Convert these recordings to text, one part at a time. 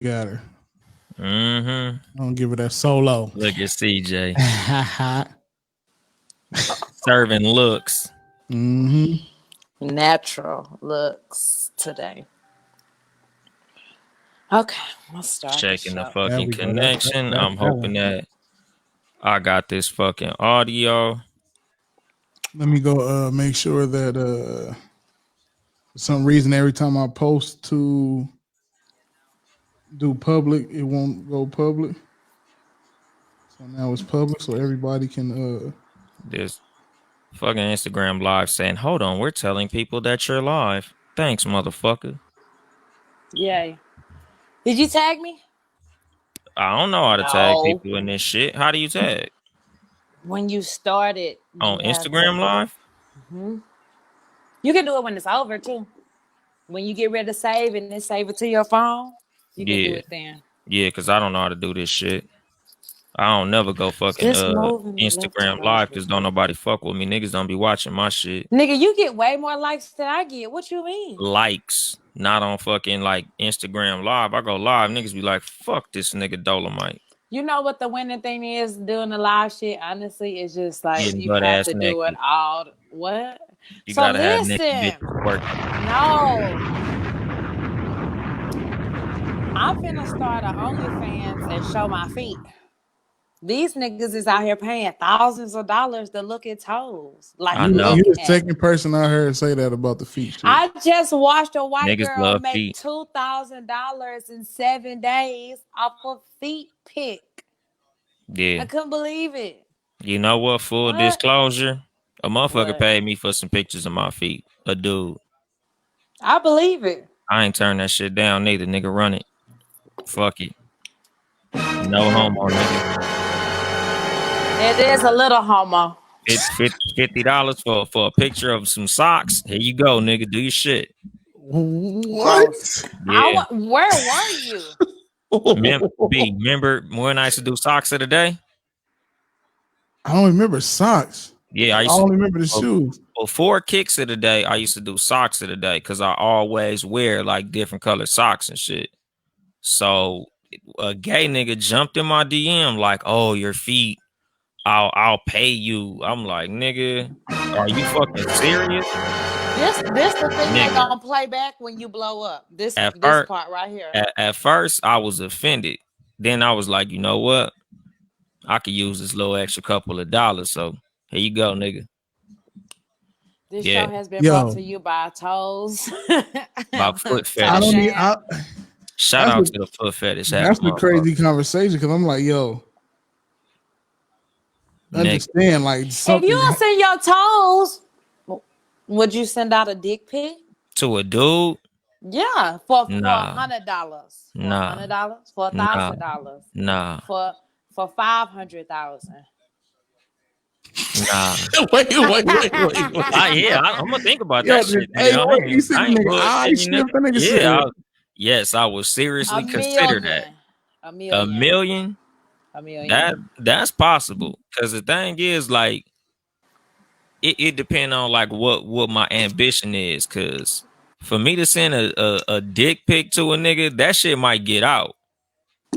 got her. Mm-hmm. I don't give her that solo. Look at CJ. Serving looks. Mm-hmm. Natural looks today. Okay, let's start the Checking the show. There fucking we go. That's connection. that's I'm better. hoping that I got this fucking audio. Let me go make sure that for some reason every time I post to do public, it won't go public. So now it's public so everybody can This fucking Instagram live saying, hold on, we're telling people that you're live. Thanks, motherfucker. Yay. Did you tag me? I don't know how to tag No. people in this shit. How do you tag? When you started, On you have to. Instagram live? You can do it when it's over too. When you get ready to save and then save it to your phone, you can do Yeah. it then. Yeah, because I don't know how to do this shit. I don't never go fucking Just moving it left and Instagram right. live because don't nobody fuck with me. Niggas don't be watching my shit. Nigga, you get way more likes than I get. What you mean? Likes, not on fucking like Instagram live. I go live, niggas be like, fuck this nigga Dolemite. You know what the winning thing is doing the live shit? Honestly, it's just like Getting you butt have ass to do it naked. all. What? You So gotta have naked listen. bitches working. No. I'm finna start an OnlyFans and show my feet. These niggas is out here paying thousands of dollars to look at toes. Like, I you know. look you're the at second it. person I heard say that about the feet shit. I just watched a white Niggas girl love make feet. $2,000 in 7 days off of feet pic. Yeah. I couldn't believe it. You know what? Full What? disclosure, a motherfucker What? paid me for some pictures of my feet. A dude. I believe it. I ain't turn that shit down neither. Nigga, run it. Fuck it. No homo, nigga. It is a little homo. $50 for a picture of some socks. Here you go, nigga. Do your shit. What? Yeah. Where were you? Remember when I used to do socks of the day? I don't remember socks. Yeah, I I used to only remember the shoes. before kicks of the day, I used to do socks of the day because I always wear like different colored socks and shit. So a gay nigga jumped in my DM like, "Oh, your feet, I'll pay you." I'm like, "Nigga, are you fucking serious?" This the thing they Nigga. gonna play back when you blow up. This At this first, part right here. at first, I was offended. Then I was like, you know what? I could use this little extra couple of dollars. So here you go, nigga. This Yeah. show has been Yo. brought to you by Toes. About foot I fetish. don't need. Shout That's out what- to the foot fetish. That's the crazy conversation because I'm like, yo, Nigga. understand like If something. you don't send your toes, would you send out a dick pic? To a dude? Yeah, for Nah. $100. Nah. $100, for $1,000. Nah. For 500,000. Nah. wait. Yeah, I'm gonna think about that shit. Hey, Nigga. what, you see the I ain't nigga eye bullshitting, shift? That nigga Yeah. said, Yes, I would seriously consider that. A A million. million? That's possible. Because the thing is, like, it depends on like what my ambition is. Because for me to send a dick pic to a nigga, that shit might get out.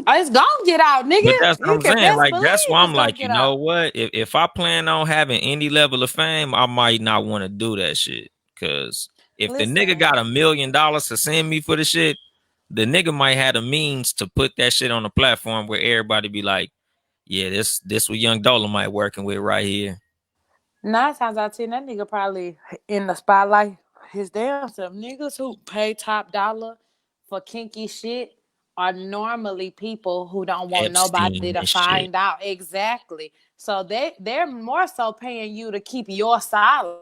Oh, it's gonna get out, nigga. But that's what I'm saying. Like, that's why I'm it's like, gonna you get know out. what? If I plan on having any level of fame, I might not want to do that shit. Cause if the nigga got $1 million to send me for the shit, the nigga might have the means to put that shit on a platform where everybody be like, yeah, this what Young Dolemite working with right here. 9 times out of 10, that nigga probably in the spotlight his damn self. Niggas who pay top dollar for kinky shit are normally people who don't want Epstein nobody to and find shit. out. Exactly. So they're more so paying you to keep your silence.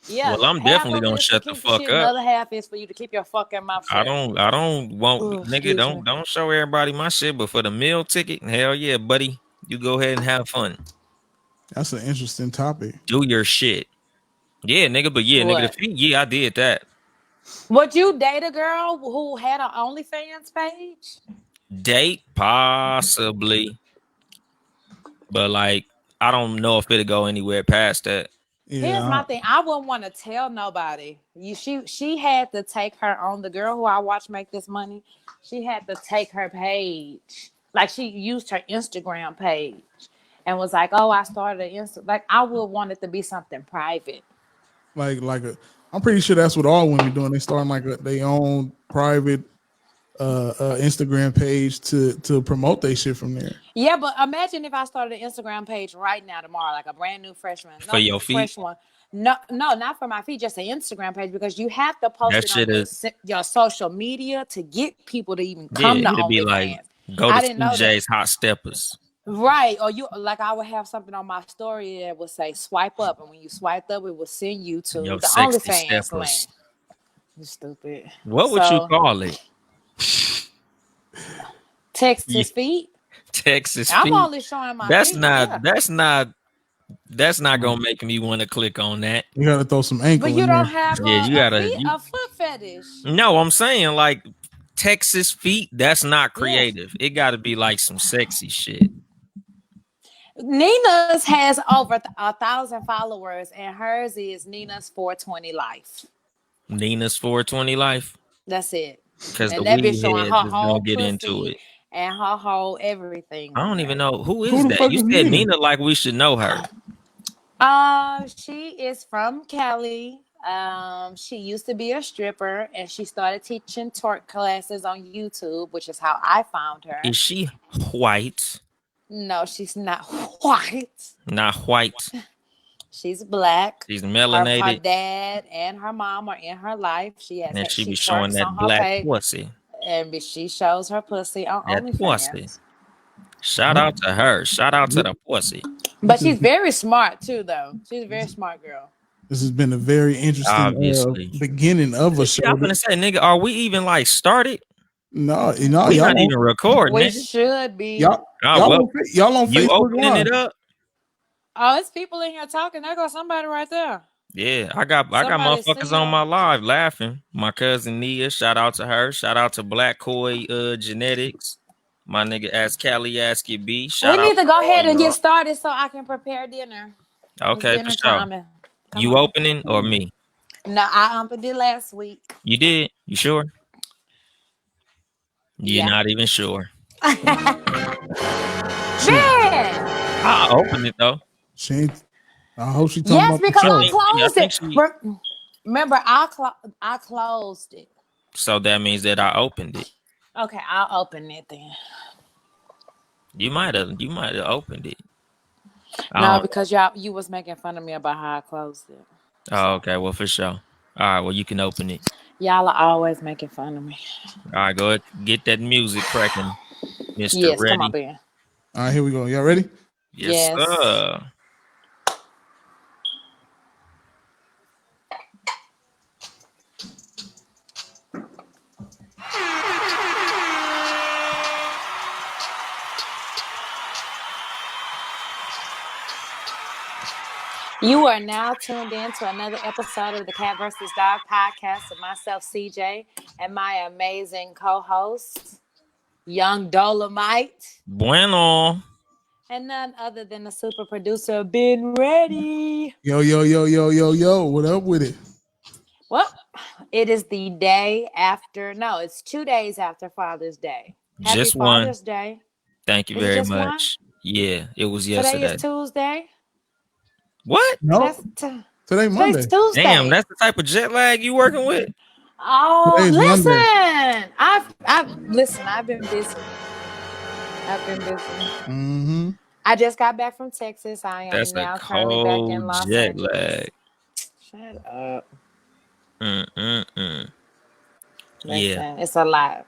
Yeah. Well, I'm half definitely of it gonna is for shut the kinky fuck shit, and the up. other half is for you to keep your fucking mouth shut. I don't want nigga, excuse me. don't show everybody my shit, but for the meal ticket, hell yeah, buddy. You go ahead and have fun. that's an interesting topic. Do your shit. Yeah, nigga, but yeah, nigga, the What? feet, yeah, I did that. Would you date a girl who had an OnlyFans page? Date, possibly. But like, I don't know if it'll go anywhere past that. Here's my thing. I wouldn't want to tell nobody. She had to take her own. The girl who I watch make this money, she had to take her page. Like she used her Instagram page and was like, "Oh, I started an Insta." Like I would want it to be something private. I'm pretty sure that's what all women doing. They starting like their own private Instagram page to promote their shit from there. Yeah, but imagine if I started an Instagram page right now tomorrow, like a brand new freshman. For your feet? Fresh one. No, not for my feet, just an Instagram page because you have to post That it shit on is- your social media to get people to even come to it'd be like OnlyFans. go I to didn't know CJ's Hot Steppers. Right. Or you like I would have something on my story that would say swipe up, and when you swiped up, it would send you to Your the sexy OnlyFans steppers. link. You stupid. What would you call it? Texas feet. Texas I'm feet. only showing my That's feet. That's not gonna make me want to click on that. You gotta throw some ankle. But you in don't there. have a foot fetish. No, I'm saying like Texas feet. That's not creative. It got to be like some sexy shit. Nina's has over 1,000 followers, and hers is Nina's 420 Life. Nina's 420 Life. That's it. Because the that weed bitch showing heads her is whole gonna get pussy into it. and her whole everything. I don't even know who Who is the that. fuck You is said Nina? Nina like we should know her. She is from Cali. She used to be a stripper, and she started teaching twerk classes on YouTube, which is how I found her. Is she white? No, she's not white. Not white. She's black. She's melanated. Her dad and her mom are in her life. And she be showing that black pussy. And she shows her pussy on OnlyFans. Shout out to her. Shout out to the pussy. But she's very smart too, though. She's a very smart girl. This has been a very interesting beginning of a show. I'm gonna say, nigga, are we even like started? No, we're not even recording. We should be. Y'all on Facebook you opening Live. it up? Oh, it's people in here talking. There goes somebody right there. Yeah, I got motherfuckers on my live laughing. My cousin Nia, shout out to her. Shout out to Black Koi Genetics. My nigga Ask Callie Ask It B. We need to go ahead and get started so I can prepare dinner. Okay, for sure. You opening or me? No, I opened it last week. You did? You sure? You're not even sure. Man! I opened it though. I hope she talking yes, about because the I closed it. Remember, I closed it. So that means that I opened it. Okay, I'll open it then. You might have opened it. No, because you was making fun of me about how I closed it. Oh, okay. Well, for sure. All right. Well, you can open it. Y'all are always making fun of me. All right, go ahead. Get that music cracking, Mr. Yes, Ready. come on, Ben. All right, here we go. Y'all ready? Yes, sir. You are now tuned in to another episode of the Cat vs. Dog podcast with myself, CJ, and my amazing co-host, Young Dolemite. Bueno. And none other than the super producer, Ben Ready. Yo. What up with it? Well, it is the day after. No, it's 2 days after Father's Day. Happy Just one. Father's Day. Thank you very much. One? Yeah, it was yesterday. Today is Tuesday. What? No. Today Monday. Today's Tuesday. Damn, that's the type of jet lag you working with? Oh, Today's listen. I've been busy. Mm-hmm. I just got back from Texas. I am now currently back in Los jet Angeles. Lag. Shut up. Listen, yeah, it's a lot.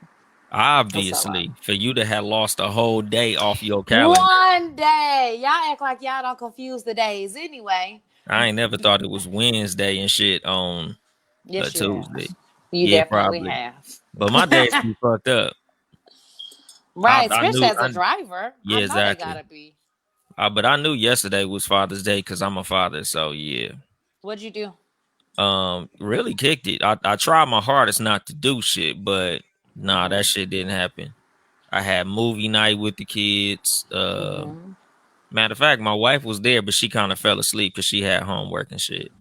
Obviously, for you to have lost a whole day off your calendar. One day. Y'all act like y'all don't confuse the days anyway. I ain't never thought it was Wednesday and shit on a Tuesday. You definitely have. But my days be fucked up. Right, especially as a driver. Yeah, exactly. They gotta be. But I knew yesterday was Father's Day because I'm a father, so yeah. What'd you do? Really kicked it. I tried my hardest not to do shit, but that shit didn't happen. I had movie night with the kids. Matter of fact, my wife was there, but she kind of fell asleep because she had homework and shit.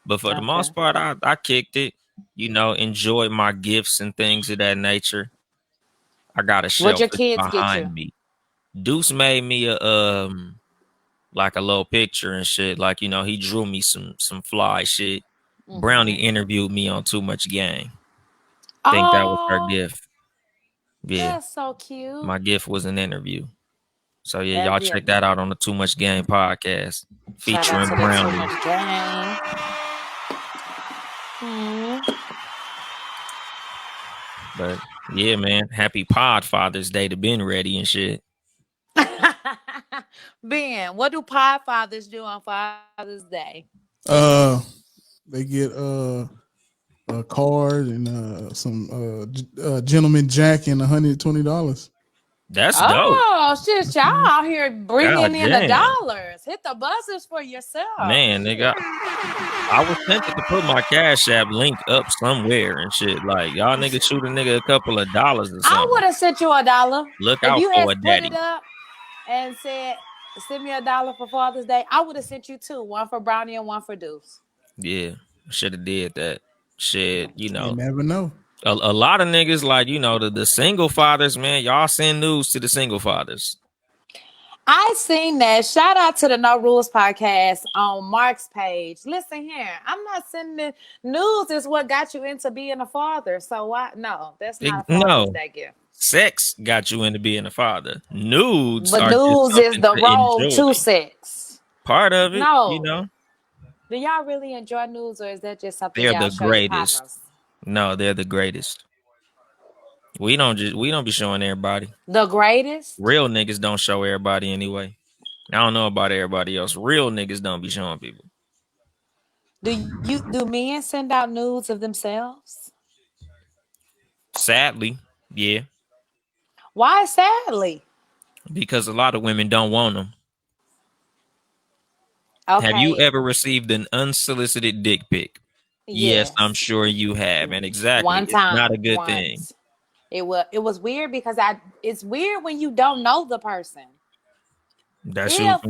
But for the most part, I kicked it. Enjoyed my gifts and things of that nature. I got a What shelf your kids get you? behind me. Deuce made me a like a little picture and shit. Like, he drew me some fly shit. Brownie interviewed me on Too Much Gang. Think that was her Oh, gift. Yeah. that's so cute. My gift was an interview. So yeah, That y'all yeah. check that out on the Too Much Gang podcast. Shout out Featuring to the Too Brownie. Much Gang. But yeah, man. Happy Pod Father's Day to Ben Ready and shit. Ben, what do Pod Fathers do on Father's Day? They get a card and some gentleman jack and $120. That's dope. Oh, shit, y'all out here bringing God in the damn. dollars. Hit the buses for yourself. Man, nigga. I was tempted to put my Cash App link up somewhere and shit. Like, y'all niggas shoot a nigga a couple of dollars or I something. would have sent you $1. Look If out you for had a put daddy. it up and said, send me $1 for Father's Day, I would have sent you 2. One for Brownie and one for Deuce. Yeah, should have did that. Shit, You never know. A lot of niggas, like, the single fathers, man, y'all send news to the single fathers. I seen that. Shout out to the No Rules podcast on Mark's page. Listen here, I'm not sending news is what got you into being a father. So why? No, that's not a Father's Day gift. Sex got you into being a father. Nudes But are just news is something the to road enjoy. to sex. Part of it, No. Do y'all really enjoy news, or is that just something they're y'all the show your greatest. partners? No, they're the greatest. We don't be showing everybody. The greatest? Real niggas don't show everybody anyway. I don't know about everybody else. Real niggas don't be showing people. Do men send out nudes of themselves? Sadly, yeah. Why sadly? Because a lot of women don't want them. Okay. Have you ever received an unsolicited dick pic? Yes, I'm sure you have. And exactly, one time, it's not a good thing. It was weird because it's weird when you don't know the person. That's now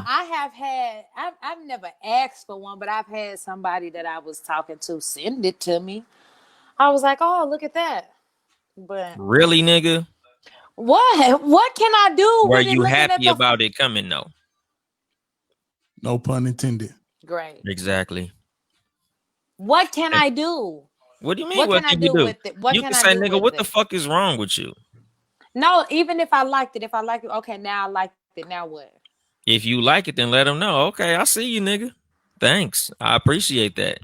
I've never asked for one, but I've had somebody that I was talking to send it to me. I was like, oh, look at that. But really, nigga? What can I do? Were you happy about it coming though? No pun intended. Great. Exactly. What can I do? What do you mean? What can you do with it? You can say, nigga, what the fuck is wrong with you? No, even if I liked it, okay, now I liked it. Now what? If you like it, then let them know. Okay, I see you, nigga. Thanks. I appreciate that.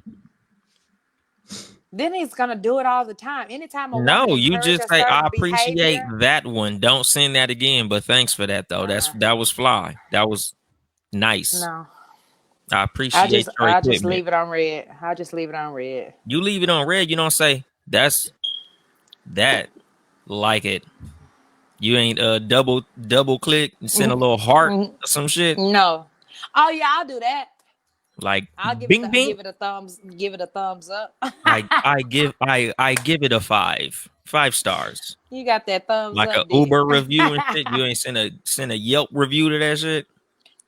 Then he's gonna do it all the time. Anytime a no, you just say, I appreciate behavior, that one. Don't send that again. But thanks for that though. That was fly. That was nice. No. I appreciate your I'll just leave it on red. I'll just leave it on red. You leave it on red, you don't say that's that. Like it. You ain't double click and send a little heart or some shit. No. Oh yeah, I'll do that. Like I'll give bing, give it a thumbs up. I give it a 5 stars. You got that thumbs like up. Like a Uber review and shit. You ain't send a Yelp review to that shit.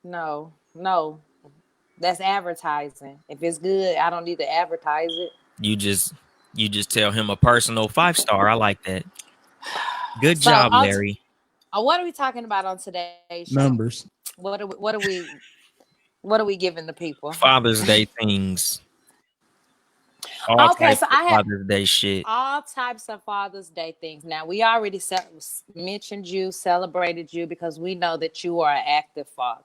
No. That's advertising. If it's good, I don't need to advertise it. You just tell him a personal 5-star. I like that. Good job, Larry. What are we talking about on today's show? Numbers. What are we giving the people? Father's Day things. So I have Father's Day shit. All types of Father's Day things. Now we already mentioned you, celebrated you because we know that you are an active father.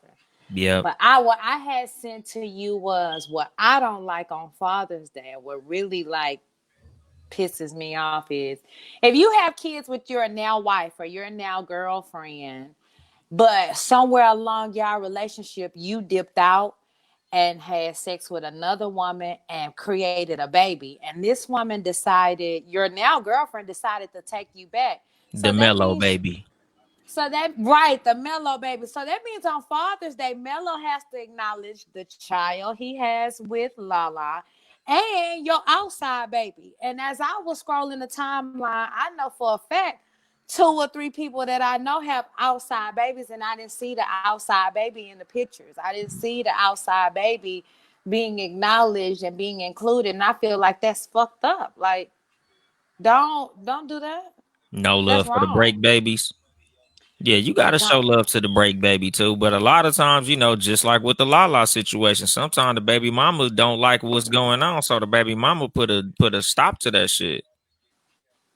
Yeah. But what I had sent to you was what I don't like on Father's Day. What really pisses me off is if you have kids with your now wife or your now girlfriend, but somewhere along your relationship you dipped out and had sex with another woman and created a baby, and this woman decided, your now girlfriend decided to take you back. So the mellow baby. So the mellow baby. So that means on Father's Day, Mello has to acknowledge the child he has with Lala and your outside baby. And as I was scrolling the timeline, I know for a fact two or three people that I know have outside babies, and I didn't see the outside baby in the pictures. I didn't see the outside baby being acknowledged and being included. And I feel like that's fucked up. Like, don't do that. No That's love for the wrong. break babies. Yeah, you gotta show Don't. love to the break baby too. But a lot of times, just like with the Lala situation, sometimes the baby mama don't like what's going on, so the baby mama put a stop to that shit.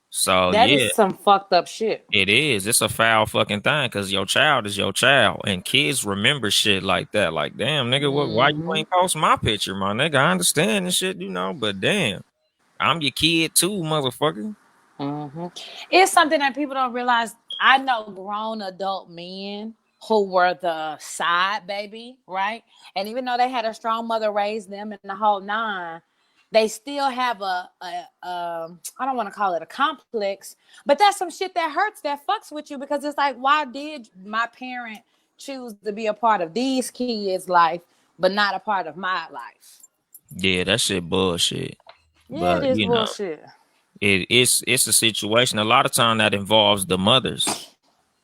So That is yeah, some fucked up shit. it is. It's a foul fucking thing because your child is your child, and kids remember shit like that. Like, damn, nigga, what? Why you Hmm. ain't post my picture, my nigga? I understand and shit, but damn, I'm your kid too, motherfucker. Hmm. It's something that people don't realize. I know grown adult men who were the side baby, right? And even though they had a strong mother raise them and the whole nine, they still have I don't want to call it a complex, but that's some shit that hurts, that fucks with you, because it's like, why did my parent choose to be a part of these kids' life, but not a part of my life? Yeah, that shit bullshit. Yeah, it But is bullshit. it's a situation. A lot of time that involves the mothers.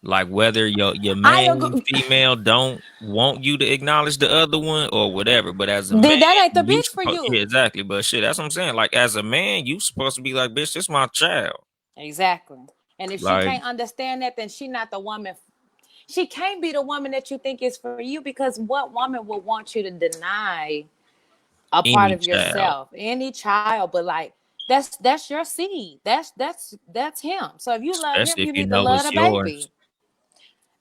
Like whether your I main agree. female don't want you to acknowledge the other one or whatever. But as a man, Then that ain't the you bitch for supposed, yeah, you. exactly. But shit, that's what I'm saying. Like as a man, you supposed to be like, bitch, this my child. Exactly. And if she Like, can't understand that, then she not the woman. She can't be the woman that you think is for you, because what woman would want you to deny a part any of child, yourself? Any child, but like, that's your seed. That's him. So if you love him, especially if you you need to know love it's the yours. baby.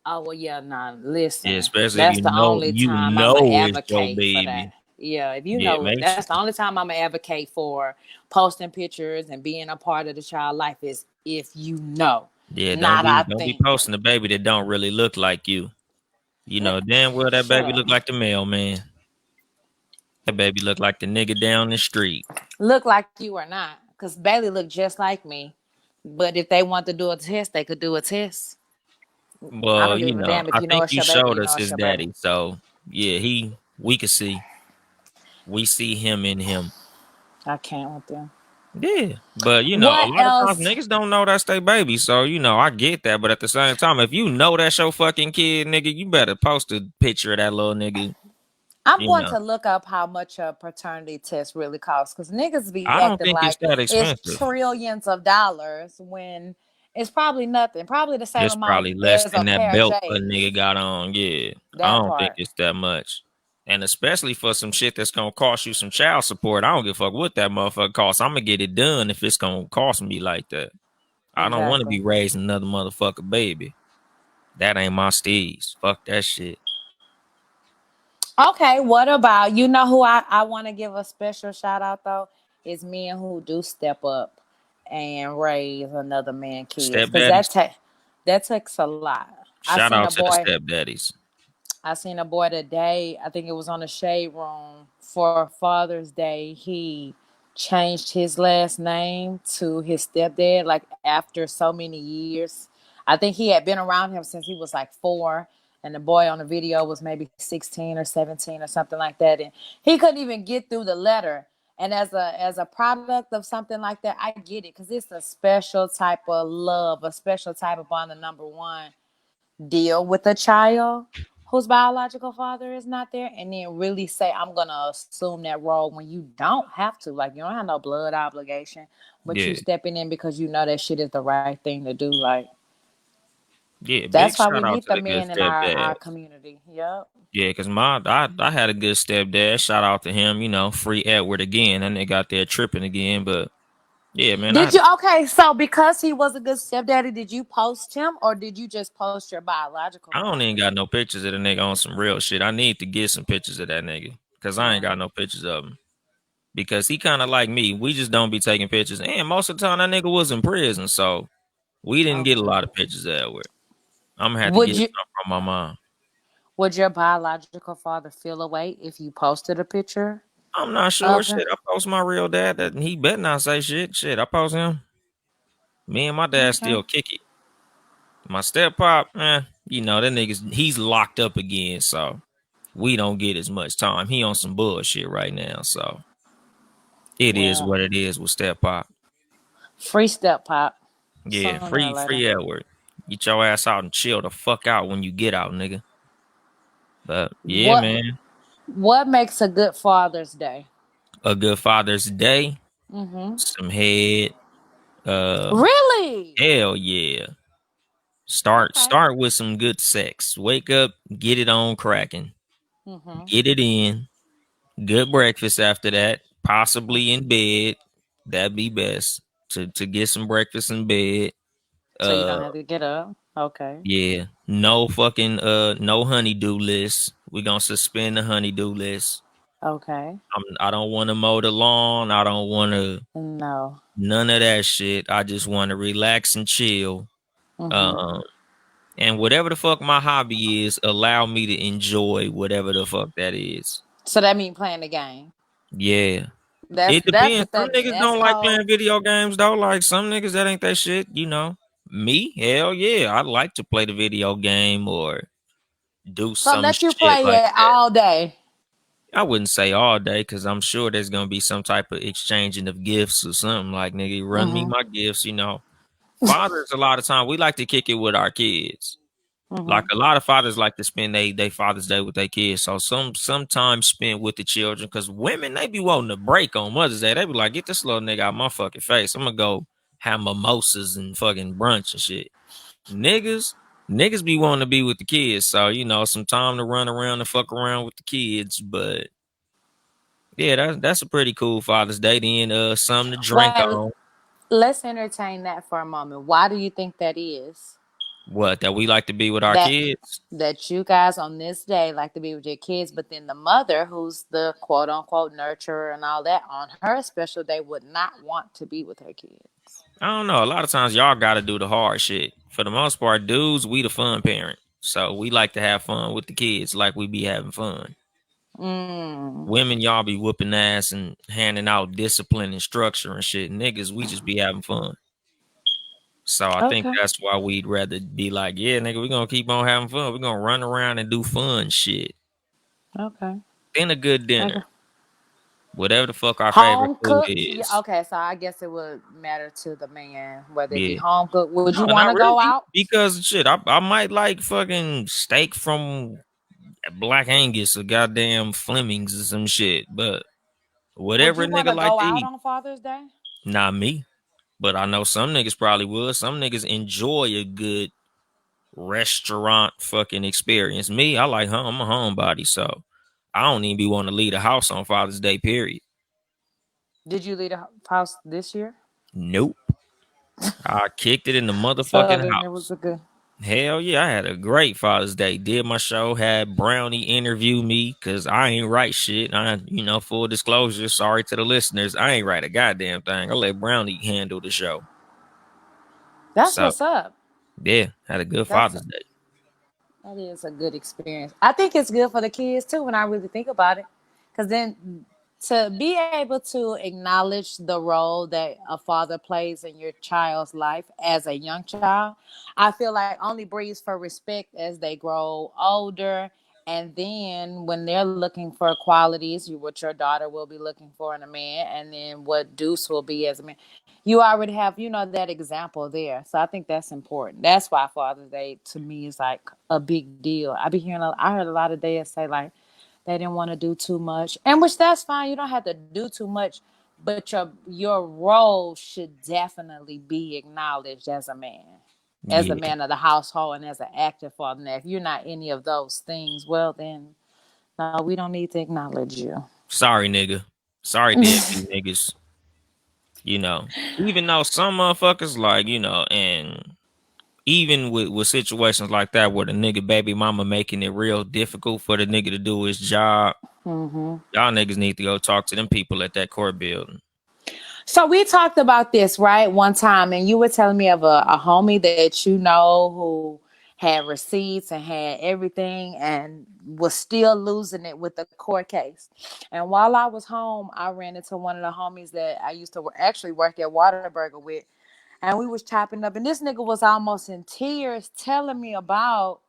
Oh well, yeah, nah. Yeah, Listen, especially if that's the only you time I'm gonna know it's your advocate for that. baby. Yeah, if you Yeah, know, make that's sure. the only time I'm gonna advocate for posting pictures and being a part of the child life, is if you know, Yeah, not I don't be think. posting a baby that don't really look like you. You Yeah, know damn well that shut baby up. look like the mailman. That baby look like the nigga down the street. Look like you or not, because Bailey looked just like me. But if they want to do a test, they could do a test. I Well, don't give a damn if I you know think it's you your baby. showed You know us it's his your baby. daddy. So yeah, we could see. We see him in him. I can't with them. Yeah. But a What lot of times else? niggas don't know that's their baby. So, I get that. But at the same time, if you know that's your fucking kid, nigga, you better post a picture of that little nigga. I'm You going know. to look up how much a paternity test really costs, because niggas be I don't acting think it's like that it's expensive. trillions of dollars when it's probably nothing. Probably the same It's amount probably less as a than that pair of belt a J's. nigga got on. Yeah. I That don't think part. it's that much. And especially for some shit that's gonna cost you some child support. I don't give a fuck what that motherfucker costs. I'm gonna get it done if it's gonna cost me like that. I don't want to Exactly. be raising another motherfucker baby. That ain't my steez. Fuck that shit. Okay, what about, you know who I want to give a special shout out though? Is men who do step up and raise another man kids, because Stepdaddies. that takes a lot. Shout out to the stepdaddies. I seen a boy today. I think it was on the Shade Room for Father's Day. He changed his last name to his stepdad, like after so many years. I think he had been around him since he was like 4, and the boy on the video was maybe 16 or 17 or something like that, and he couldn't even get through the letter. And as a product of something like that, I get it, because it's a special type of love, a special type of bond. The number one, deal with a child whose biological father is not there, and then really say, I'm gonna assume that role when you don't have to. Like, you don't have no blood obligation, but you Yeah. stepping in because you know that shit is the right thing to do. Like, Yeah. Big that's why we shout out need to the the good men in our stepdad. community. Yep. Yeah, because I had a good stepdad. Shout out to him, free Edward again. And they got there tripping again. But yeah, man, Did you, okay, so because he was a good stepdaddy, did you post him, or did you just post your biological I don't even father? got no pictures of the nigga on some real shit. I need to get some pictures of that nigga. Cause I ain't Yeah. got no pictures of him. Because he kind of like me. We just don't be taking pictures. And most of the time that nigga was in prison. So we didn't get a Okay. lot of pictures of Edward. I'm gonna have to would get you some from my mom. would your biological father feel away if you posted a picture I'm not sure. of him? Shit, I post my real dad. That he better not say shit. Shit, I post him. Me and my dad Okay. still kick it. My step pop, that he's locked up again, so we don't get as much time. He on some bullshit right now, so it is Well, what it is with step pop. free step pop Yeah, sooner or free later. Edward. Get your ass out and chill the fuck out when you get out, nigga. But yeah, What man. What makes a good Father's Day? A good Father's Day. Mm-hmm. Some head. Really? Hell yeah. Start Okay. start with some good sex. Wake up, get it on cracking. Mm-hmm. Get it in. Good breakfast after that. Possibly in bed. That'd be best. To get some breakfast in bed. So you Uh don't have to get up. Okay. yeah. No fucking no honeydew list. We gonna suspend the honeydew list. Okay. I don't want to mow the lawn. I don't want to No. none of that shit. I just want to relax and chill. Mm-hmm. Um, and whatever the fuck my hobby is, allow me to enjoy whatever the fuck that is. So that means playing the game. Yeah, it That's depends. what Some that means. niggas That's don't like cold. playing video games though. Like some niggas that ain't that shit. You know, me, hell yeah, I like to play the video game or do So some let you shit play like it that. all day. I wouldn't say all day because I'm sure there's gonna be some type of exchanging of gifts or something. Like nigga, run me Mm-hmm. my gifts. You know, fathers a lot of time we like to kick it with our kids. Like Mm-hmm. a lot of fathers like to spend they Father's Day with their kids. So sometimes spent with the children because women they be wanting to break on Mother's Day. They be like, get this little nigga out my fucking face. I'm gonna go have mimosas and fucking brunch and shit. Niggas, niggas be wanting to be with the kids. So you know, some time to run around and fuck around with the kids. But yeah, that's a pretty cool Father's Day. Then something to drink Well, on. let's entertain that for a moment. Why do you think that is? What that we like to be with our That kids. that you guys on this day like to be with your kids, but then the mother, who's the quote unquote nurturer and all that, on her special day would not want to be with her kids. I don't know. A lot of times y'all got to do the hard shit. For the most part, dudes, we the fun parent. So we like to have fun with the kids like we be having fun. Mm. Women, y'all be whooping ass and handing out discipline and structure and shit. Niggas, we just be having fun. So I think Okay. that's why we'd rather be like, yeah, nigga, we gonna keep on having fun. We gonna run around and do fun shit. Okay. Then a good Okay. dinner. Whatever the fuck our favorite Home food cooked. Yeah, is. okay, so I guess it would matter to the man whether it be Yeah. home cooked. Would you No, want not to go really. out? Because shit, I might like fucking steak from Black Angus or goddamn Fleming's or some shit. But Would whatever a you want nigga to like go to out eat, on Father's Day? not me. But I know some niggas probably would. Some niggas enjoy a good restaurant fucking experience. Me, I like home. I'm a homebody, so I don't even be wanting to leave the house on Father's Day, period. Did you leave the house this year? Nope. I kicked it in the So motherfucking then it was house. a good. Hell yeah, I had a great Father's Day. Did my show, had Brownie interview me because I ain't write shit. Full disclosure, sorry to the listeners, I ain't write a goddamn thing. I let Brownie handle the show. That's So what's up. yeah, had a good That's Father's Day. That is a good experience. I think it's good for the kids too when I really think about it. Because then to be able to acknowledge the role that a father plays in your child's life as a young child, I feel like only breeds for respect as they grow older. And then when they're looking for qualities, what your daughter will be looking for in a man, and then what Deuce will be as a man, you already have, that example there. So I think that's important. That's why Father's Day to me is like a big deal. I heard a lot of dads say like they didn't want to do too much, and which that's fine. You don't have to do too much, but your role should definitely be acknowledged as the Yeah. man of the household, and as an active father. Now, if you're not any of those things, well then no, we don't need to acknowledge you. Sorry, nigga. Sorry, deadbeat niggas. Even though some motherfuckers like, and even with situations like that where the nigga baby mama making it real difficult for the nigga to do his job, Mm-hmm. y'all niggas need to go talk to them people at that court building. So we talked about this, right, one time, and you were telling me of a homie that you know who had receipts and had everything and was still losing it with the court case. And while I was home, I ran into one of the homies that I used to actually work at Whataburger with, and we was chopping up, and this nigga was almost in tears telling me about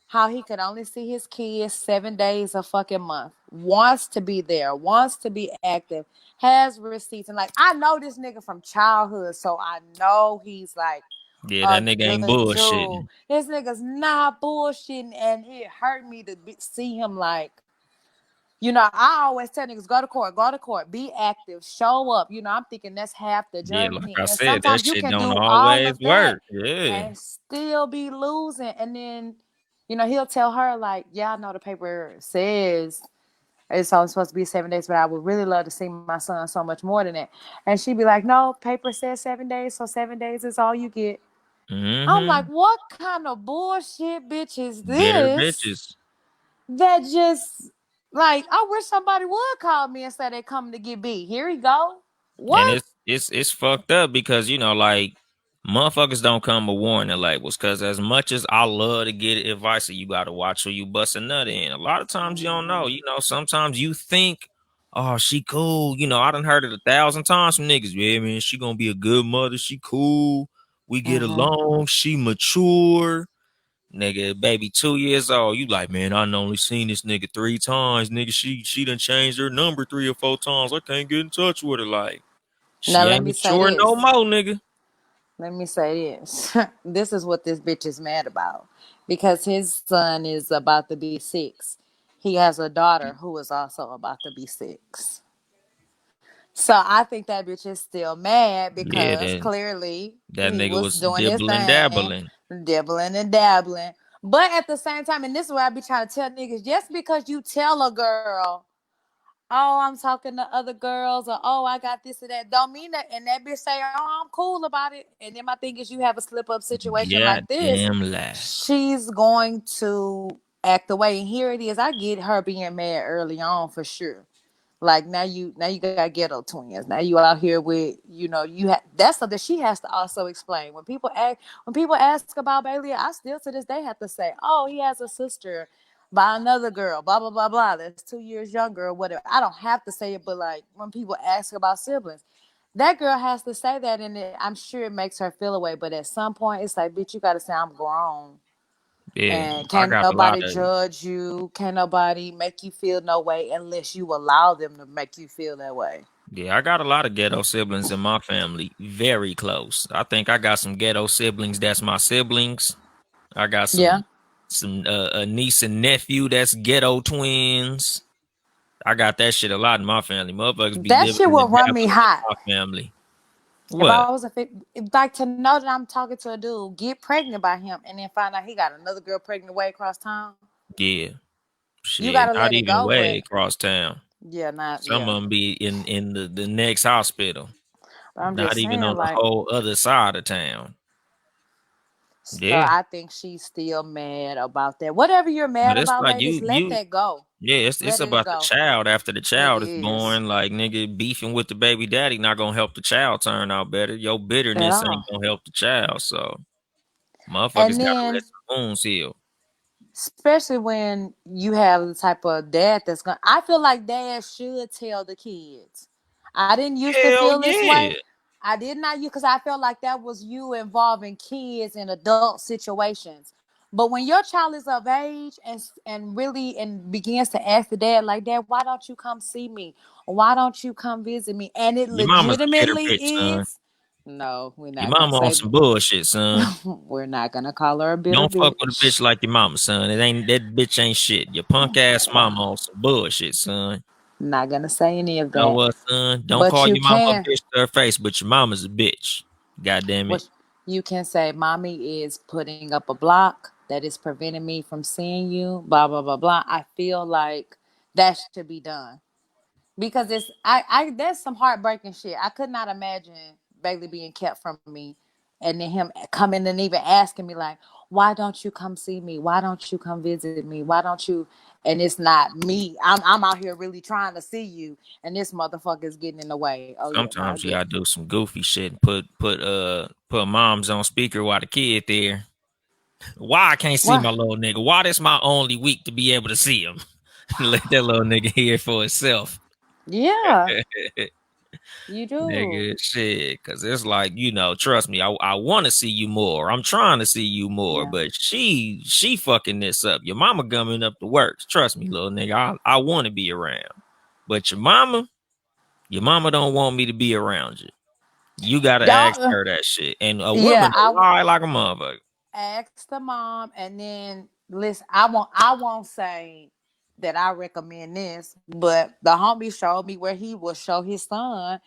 how he could only see his kids 7 days a fucking month, wants to be there, wants to be active, has receipts. And like, I know this nigga from childhood, so I know he's like Yeah, A that nigga ain't good dude. bullshitting. This nigga's not bullshitting, and it hurt me to see him like. I always tell niggas go to court, be active, show up. I'm thinking that's half the Yeah, like journey, I and said, that sometimes you shit can don't do all always of that work. Yeah. and still be losing. And then, he'll tell her like, "Yeah, I know the paper says it's only supposed to be 7 days, but I would really love to see my son so much more than that." And she'd be like, "No, paper says 7 days, so 7 days is all you get." I'm like, Mm-hmm. what kind of bullshit bitch is Bitter this? bitches. That just like I wish somebody would call me and say they coming to get beat. Here we go. And What? it's fucked up because like motherfuckers don't come with warning labels. Cause as much as I love to get advice, you gotta watch who you bust a nut in. A lot of times you don't know. Sometimes you think, oh, she cool. I done heard it 1,000 times from niggas. Yeah, man, she gonna be a good mother. She cool. We get Mm-hmm. along. She mature. Nigga, baby, 2 years old. You like, man, I done only seen this nigga 3 times. Nigga, she done changed her number 3 or 4 times. I can't get in touch with her. Like, Now she let ain't me say mature no this. more, nigga. Let me say this. This is what this bitch is mad about. Because his son is about to be 6. He has a daughter who is also about to be 6. So I think that bitch is still mad Yeah, because that clearly that he nigga was was doing his dibbling thing, dabbling. dibbling and dabbling. But at the same time, and this is what I be trying to tell niggas, just because you tell a girl, "Oh, I'm talking to other girls," or "Oh, I got this or that," don't mean that. And that bitch say, "Oh, I'm cool about it." And then my thing is, you have a slip up situation like this, Goddamn lie. she's going to act away. And here it is. I get her being mad early on for sure. Like now you got ghetto twins. Now you out here with that's something she has to also explain. When people ask about Bailey, I still to this day have to say, "Oh, he has a sister by another girl, blah blah blah blah, that's 2 years younger or whatever." I don't have to say it, but like when people ask about siblings, that girl has to say that, and I'm sure it makes her feel away. But at some point, it's like, bitch, you got to say I'm grown. Yeah, And I can't got a lot nobody of judge you. Can't nobody make you feel no way unless you allow them to make you feel that way. I got a lot of ghetto siblings in my family. Very close. I think I got some ghetto siblings that's my siblings. I got Yeah. some a niece and nephew that's ghetto twins. I got that shit a lot in my family. Motherfuckers be That shit dibbling will and run me dabbling in hot. my family. If What? I was like to know that I'm talking to a dude, get pregnant by him, and then find out he got another girl pregnant way across town. Yeah. You Shit. gotta Not let it even go, way but across town. yeah, not Some yeah. of them be in the next hospital. But I'm Not just even saying, on the like, whole other side of town. so Yeah. I think she's still mad about that. Whatever you're But mad it's about, like ladies, let that go. it's Let it about the go. child. After the It child is is born, like nigga beefing with the baby daddy not gonna help the child turn out better. Your at bitterness ain't all. gonna help the child. So motherfuckers And gotta let then some wounds heal. especially when you have the type of dad that's gonna I feel like dad should tell the kids. I didn't used to Hell feel this yeah. way. I did not you because I felt like that was you involving kids in adult situations. But when your child is of age and really and begins to ask the dad like, "Dad, why don't you come see me? Why don't you come visit me?" And it Your mama's a bitter legitimately bitch, son. is. No, we're Your not gonna mama on say some bullshit, son. we're not gonna call her a bitter Don't fuck with a bitch bitch. like your mama, son. It ain't that bitch ain't shit. Your punk ass mama on some bullshit, son. Not gonna say any of Know that. what, son? Don't But call you your mama a can bitch to her face, but your mama's a bitch. God damn it. what you can say, "Mommy is putting up a block that is preventing me from seeing you, blah blah blah blah." I feel like that should be done. Because I there's some heartbreaking shit. I could not imagine Bailey being kept from me and then him coming and even asking me like, "Why don't you come see me? Why don't you come visit me? Why don't you?" And it's not me. I'm out here really trying to see you, and this motherfucker's getting in the way. Oh yeah, no, I Sometimes you get it. gotta do some goofy shit and put moms on speaker while the kid there. Why I can't see What? my little nigga? Why this my only week to be able to see him? Let that little nigga hear for himself. Yeah, you do. Nigga, shit. Cause it's like, trust me, I want to see you more. I'm trying to see you more, Yeah. but she fucking this up. Your mama gumming up the works. Trust me, little nigga. I want to be around. But your mama don't want me to be around you. You gotta ask Don't. her that shit. And a Yeah, woman will lie like a motherfucker. ask the mom, and then listen. I won't say that I recommend this, but the homie showed me where he will show his son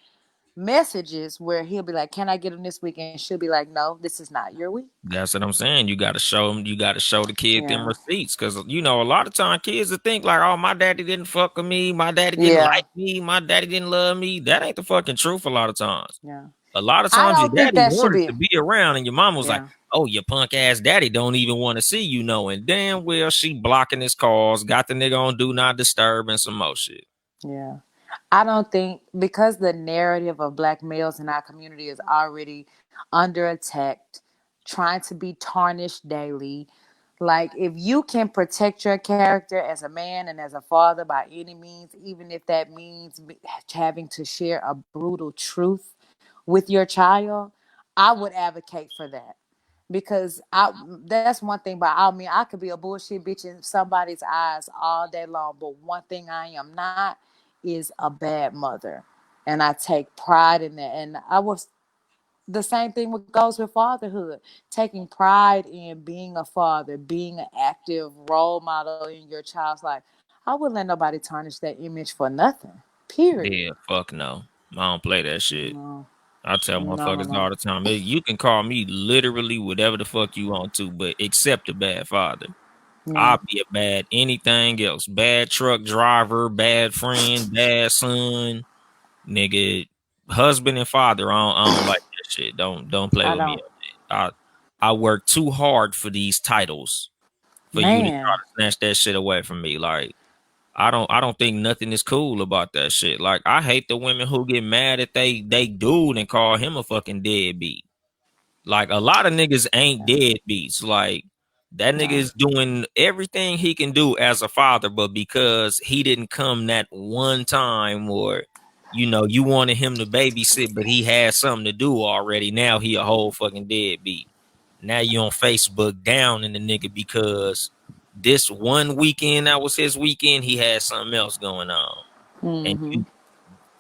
messages where he'll be like, "Can I get him this weekend?" She'll be like, "No, this is not your week." That's what I'm saying. You gotta show them. You gotta show the kid them Yeah, receipts, because a lot of time kids will think like, "Oh, my daddy didn't fuck with me. My daddy didn't yeah, like me. My daddy didn't love me." That ain't the fucking truth. A lot of times. yeah. A lot of I times your don't think daddy that should wanted be. to be around, and your mom was like, Yeah, "Oh, your punk ass daddy don't even want to see you," knowing damn well she blocking his calls, got the nigga on do not disturb and some more shit. yeah. I don't think because the narrative of black males in our community is already under attack, trying to be tarnished daily. Like if you can protect your character as a man and as a father by any means, even if that means having to share a brutal truth with your child, I would advocate for that. Because that's one thing about I mean I could be a bullshit bitch in somebody's eyes all day long, but one thing I am not is a bad mother, and I take pride in that. And I was the same thing with goes with fatherhood, taking pride in being a father, being an active role model in your child's life. I wouldn't let nobody tarnish that image for nothing. Period. Yeah, fuck no. I don't play that shit. No, I tell no, no, motherfuckers no. all the time, "Hey, you can call me literally whatever the fuck you want to, but accept a bad father. Yeah, I'll be a bad anything else. Bad truck driver, bad friend, bad son, nigga, husband and father. I don't like that shit. Don't play I with me don't. on that. I work too hard for these titles for you to try Man, to snatch that shit away from me. Like I don't think nothing is cool about that shit. Like I hate the women who get mad at they dude and call him a fucking deadbeat. Like a lot of niggas ain't yeah, deadbeats. Like that nigga no. is doing everything he can do as a father, but because he didn't come that one time, or you wanted him to babysit, but he had something to do already. Now he a whole fucking deadbeat. Now you on Facebook down in the nigga because this one weekend that was his weekend, he had something else going on, and Mm-hmm. you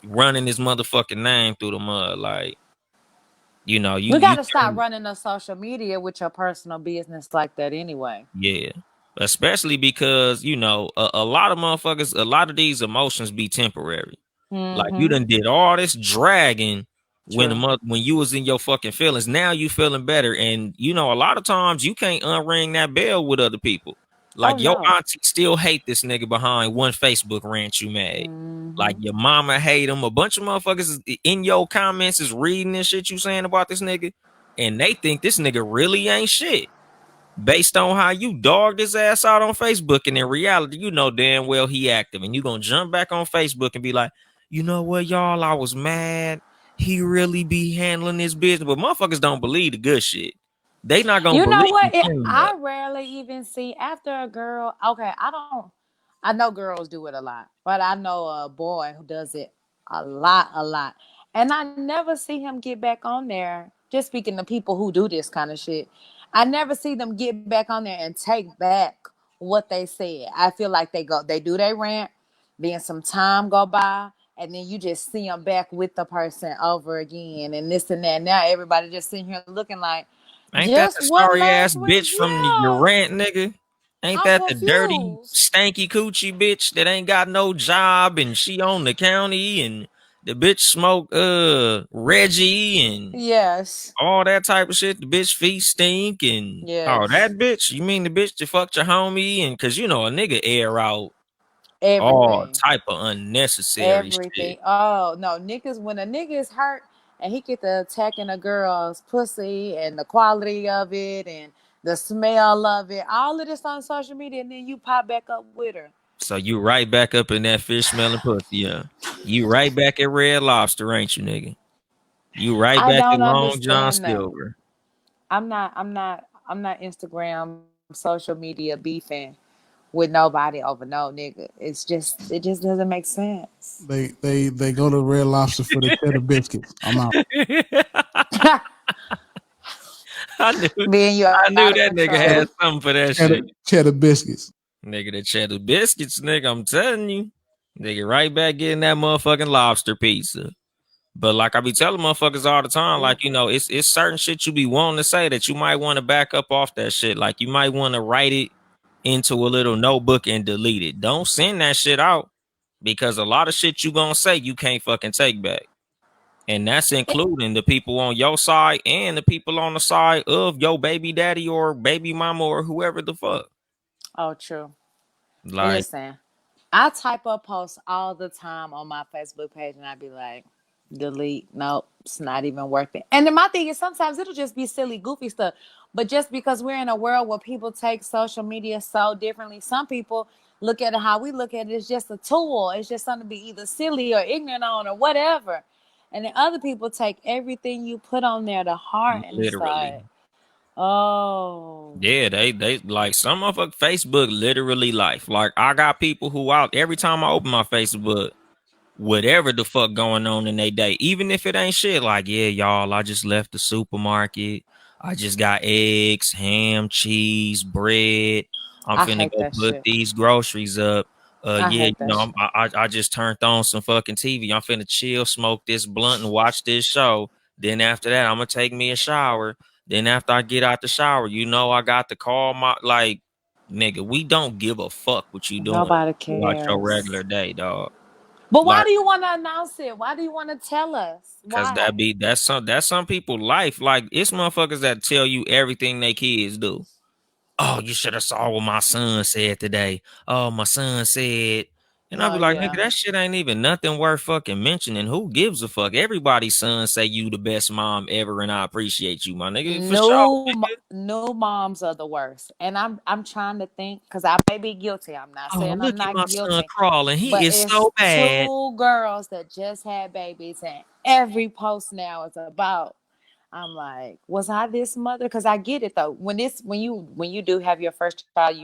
running his motherfucking name through the mud. Like We got you to stop running the social media with your personal business like that anyway. Yeah. Especially because, a lot of motherfuckers, a lot of these emotions be temporary. Like you Mm-hmm. done did all this dragging True. when you was in your fucking feelings. Now you feeling better. And a lot of times you can't unring that bell with other people. Oh Like your no. auntie still hate this nigga behind one Facebook rant you made. Like Mm-hmm. your mama hate him. A bunch of motherfuckers in your comments is reading this shit you saying about this nigga. And they think this nigga really ain't shit based on how you dogged his ass out on Facebook. And in reality, you know damn well he active. And you gonna jump back on Facebook and be like, you know what, y'all, I was mad. He really be handling his business. But motherfuckers don't believe the good shit. They not gonna You know believe the what? clean up. I rarely even see after a girl. Okay, I don't. I know girls do it a lot, but I know a boy who does it a lot, and I never see him get back on there. Just speaking to people who do this kind of shit, I never see them get back on there and take back what they said. I feel like they do their rant, then some time go by, and then you just see them back with the person over again, and this and that. Now everybody just sitting here looking like, Ain't that just the one sorry last ass week. bitch from your Yeah, rant, nigga? Ain't I'm that the dirty, confused. stanky coochie bitch that ain't got no job and she on the county, and the bitch smoke Reggie and Yes, all that type of shit? The bitch feet stink, and yes, that bitch. You mean the bitch that fucked your homie? And because a nigga air out all everything, type of unnecessary shit. everything. Oh no, niggas. When a nigga is hurt and he get to attacking a girl's pussy and the quality of it and the smell of it, all of this on social media, and then you pop back up with her. So you right back up in that fish smelling pussy, yeah. You right back at Red Lobster, ain't you, nigga? You right I back at don't Long John understand that. Silver. I'm not Instagram social media beefing with nobody over no nigga. It just doesn't make sense. They go to Red Lobster for the cheddar biscuits. I'm out. I knew Being you I out of knew that nigga control. had Cheddar something for that cheddar, shit. cheddar biscuits. Nigga, the cheddar biscuits, nigga, I'm telling you. Nigga, right back getting that motherfucking lobster pizza. But like I be telling motherfuckers all the time, like, you know, it's certain shit you be wanting to say that you might want to back up off that shit. Like you might want to write it into a little notebook and delete it. Don't send that shit out because a lot of shit you gonna say you can't fucking take back. And that's including the people on your side and the people on the side of your baby daddy or baby mama or whoever the fuck. Oh, true. Like, Listen, I type up posts all the time on my Facebook page, and I be like, delete. Nope, it's not even worth it. And then my thing is, sometimes it'll just be silly, goofy stuff. But just because we're in a world where people take social media so differently, some people look at it how we look at it as just a tool. It's just something to be either silly or ignorant on or whatever. And then other people take everything you put on there to heart, and it's literally. like, oh, Yeah, they like some of Facebook literally life. Like I got people who out every time I open my Facebook, whatever the fuck going on in their day, even if it ain't shit, like, yeah, y'all, I just left the supermarket. I just got eggs, ham, cheese, bread. I'm I finna hate go that put shit. these groceries up. I Yeah, you hate that know, shit. I just turned on some fucking TV. I'm finna chill, smoke this blunt, and watch this show. Then after that, I'm gonna take me a shower. Then after I get out the shower, you know, I got to call my like, nigga. We don't give a fuck what you doing Nobody throughout your cares. regular day, dog. But why Like, do you want to announce it? Why do you want to tell us? cause Why? that's some people life. Like it's motherfuckers that tell you everything they kids do. Oh, you should have saw what my son said today. Oh, my son said, and I'll Oh be like, nigga, yeah. that shit ain't even nothing worth fucking mentioning. Who gives a fuck? Everybody's son say you the best mom ever, and I appreciate you, my nigga, for sure. No moms are the worst. And I'm trying to think because I may be guilty. I'm not Oh, saying I'm look at my not son guilty. crawling. He But is it's so bad. two girls that just had babies, and every post now is about. I'm like, was I this mother? Because I get it though. When you do have your first child,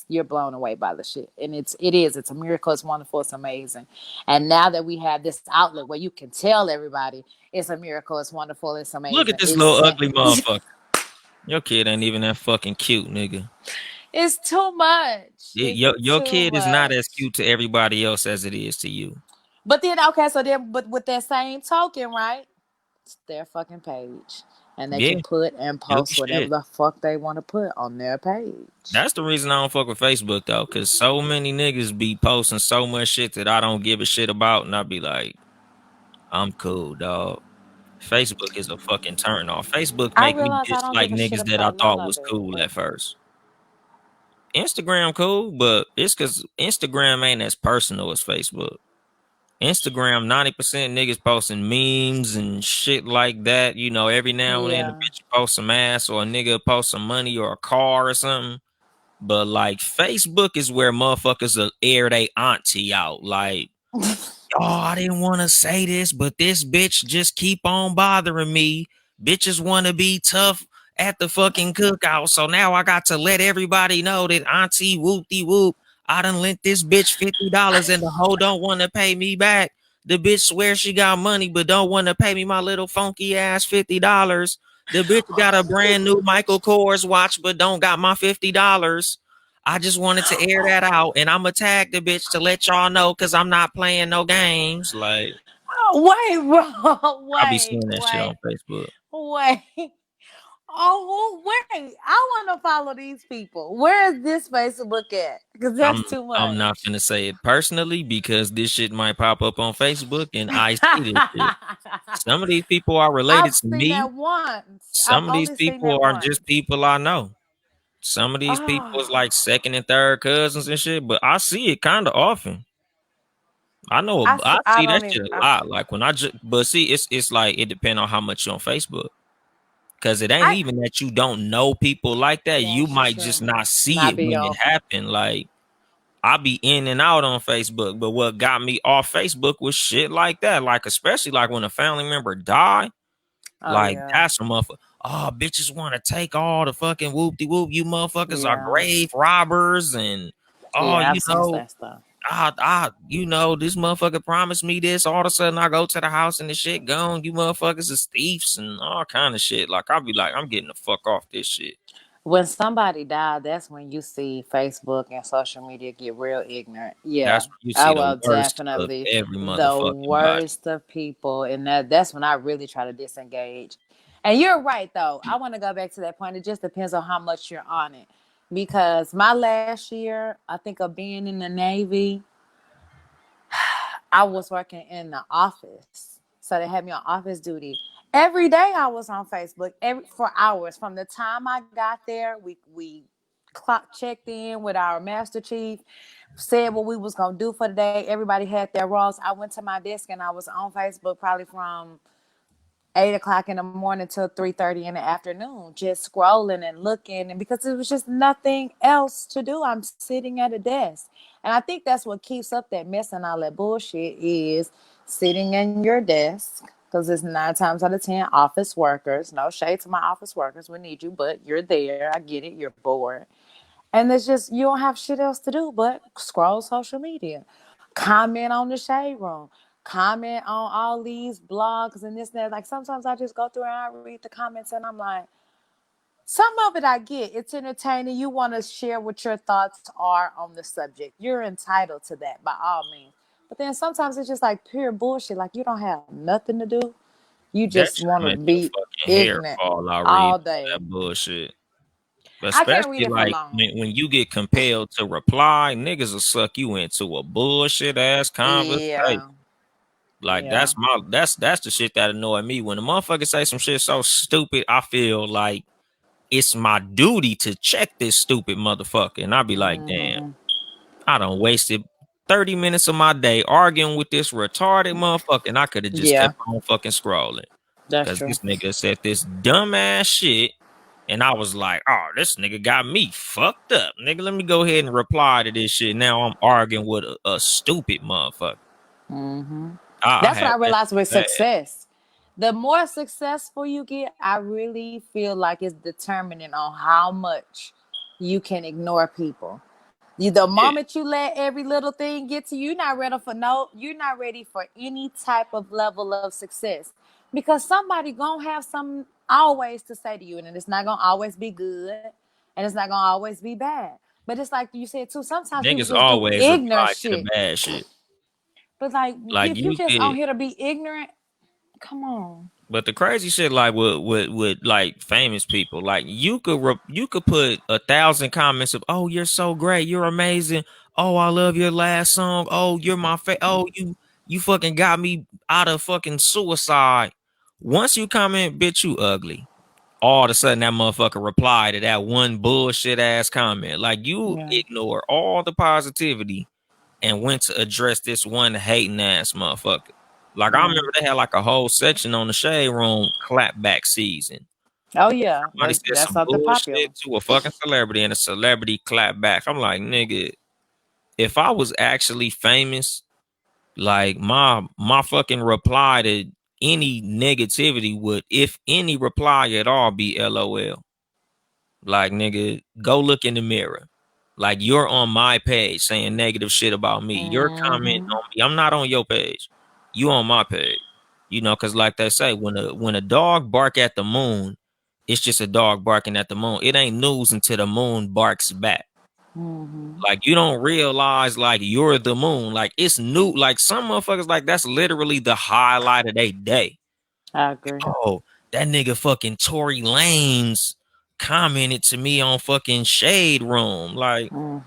you're blown away by the shit, and it's a miracle. It's wonderful. It's amazing. And now that we have this outlet where you can tell everybody it's a miracle, it's wonderful, it's Look at amazing. this little ugly motherfucker. Your kid ain't even that fucking cute, nigga. It's too much. It's Your too kid is not as much. cute to everybody else as it is to you. But then okay, so then but with that same token, right? It's their fucking page. And they can Yeah, put and do post whatever shit. the fuck they want to put on their page. That's the reason I don't fuck with Facebook though, cause so many niggas be posting so much shit that I don't give a shit about, and I be like, I'm cool, dog. Facebook is a fucking turn off. Facebook I make me realize I don't dislike give a shit niggas that I about none thought of was it. cool at first. Instagram cool, but it's cause Instagram ain't as personal as Facebook. Instagram, 90% niggas posting memes and shit like that. You know, every now and then a Yeah. bitch post some ass or a nigga post some money or a car or something. But like Facebook is where motherfuckers will air they auntie out. Like, oh, I didn't want to say this, but this bitch just keep on bothering me. Bitches want to be tough at the fucking cookout. So now I got to let everybody know that auntie whoopty whoop. I done lent this bitch $50 and the hoe don't want to pay me back. The bitch swears she got money, but don't want to pay me my little funky ass $50. The bitch got a brand new Michael Kors watch, but don't got my $50. I just wanted to air that out, and I'ma tag the bitch to let y'all know because I'm not playing no games. Like, Wait, bro. I be Wait, seeing that shit on wait, Facebook. wait. Oh, wait. I want to follow these people. Where is this Facebook at? Because I'm that's too I'm much. not gonna say it personally because this shit might pop up on Facebook and I see this shit. Some of these people are I've related to seen me. that once. I've Some of these only seen people that are once. just people I know. Some of these people is Oh, like second and third cousins and shit, but I see it kind of often. I I see that don't shit even. a lot. Like when I just, but see, it's like it depends on how much you're on Facebook. Cause it ain't I. even that you don't know people like that. You That's might true. just not see Not it when it beyond. happened. Like I be in and out on Facebook, but what got me off Facebook was shit like that. Like especially like when a family member die, Oh like yeah, that's a motherfucker. Oh, bitches want to take all the fucking whoop de whoop. You motherfuckers are yeah, grave robbers, and oh, yeah. you I've seen know, that stuff. you know, this motherfucker promised me this. All of a sudden, I go to the house and the shit gone. You motherfuckers is thieves and all kind of shit. Like I'll be like, I'm getting the fuck off this shit. When somebody died, that's when you see Facebook and social media get real ignorant. That's Yeah, when you I see the will worst of definitely every the motherfucking body. worst of people, and that's when I really try to disengage. And you're right though. I want to go back to that point. It just depends on how much you're on it. Because my last year, I think of being in the Navy, I was working in the office. So they had me on office duty. Every day I was on Facebook for hours. From the time I got there, we clock checked in with our master chief, said what we was gonna do for the day. Everybody had their roles. I went to my desk and I was on Facebook probably from 8 o'clock in the morning till 3:30 in the afternoon, just scrolling and looking, and because it was just nothing else to do, I'm sitting at a desk, and I think that's what keeps up that mess and all that bullshit is sitting in your desk. Because it's 9 times out of 10 office workers. No shade to my office workers, we need you, but you're there. I get it. You're bored. And it's just you don't have shit else to do but scroll social media, comment on the shade room, comment on all these blogs and this and that. Like sometimes I just go through and I read the comments and I'm like, some of it I get. It's entertaining. You want to share what your thoughts are on the subject. You're entitled to that by all means. But then sometimes it's just like pure bullshit. Like you don't have nothing to do. You That just shit want to make your be fucking hair ignorant fall out all reading all day. that bullshit. I can't read Especially it for like long. when you get compelled to reply, niggas will suck you into a bullshit ass conversation. Yeah. Like Yeah. that's the shit that annoy me. When a motherfucker say some shit so stupid, I feel like it's my duty to check this stupid motherfucker. And I be like, damn, Mm-hmm. I done wasted 30 minutes of my day arguing with this retarded motherfucker, and I could have just Yeah, kept on fucking scrolling. that's Cause true. this nigga said this dumbass shit. And I was like, oh, this nigga got me fucked up. Nigga, let me go ahead and reply to this shit. Now I'm arguing with a stupid motherfucker. Hmm. I That's what had I that realized with shit success. The more successful you get, I really feel like it's determining on how much you can ignore people. The bad. moment you let every little thing get to you, you're not ready for any type of level of success. Because somebody gonna have some always to say to you, and it's not gonna always be good, and it's not gonna always be bad. But it's like you said too, sometimes people Niggas just do always ignorant reply to the shit. bad shit. But like, Like if you you just on could, here to be ignorant, come on. but the crazy shit, like with like famous people, like you could put 1,000 comments of, oh, you're so great, you're amazing, oh, I love your last song, oh, you're my oh, you fucking got me out of fucking suicide. Once you comment, bitch, you ugly. All of a sudden that motherfucker reply to that one bullshit ass comment. Like you Yeah. ignore all the positivity and went to address this one hating ass motherfucker. Like I Mm. remember they had like a whole section on the Shade Room clapback season. Oh yeah, Somebody said that's some something popular. bullshit to a fucking celebrity and a celebrity clap back. I'm like, nigga, if I was actually famous, like my fucking reply to any negativity would, if any reply at all, be LOL. Like, nigga, go look in the mirror. Like, you're on my page saying negative shit about me. You're commenting Hmm. on me. I'm not on your page. You on my page. You know, because like they say, when a dog bark at the moon, it's just a dog barking at the moon. It ain't news until the moon barks back. Hmm. Like, you don't realize, like, you're the moon. Like, it's new. Like, some motherfuckers, like, that's literally the highlight of their day. I agree. Oh, that nigga fucking Tory Lanez commented to me on fucking Shade Room. Like, Hmm.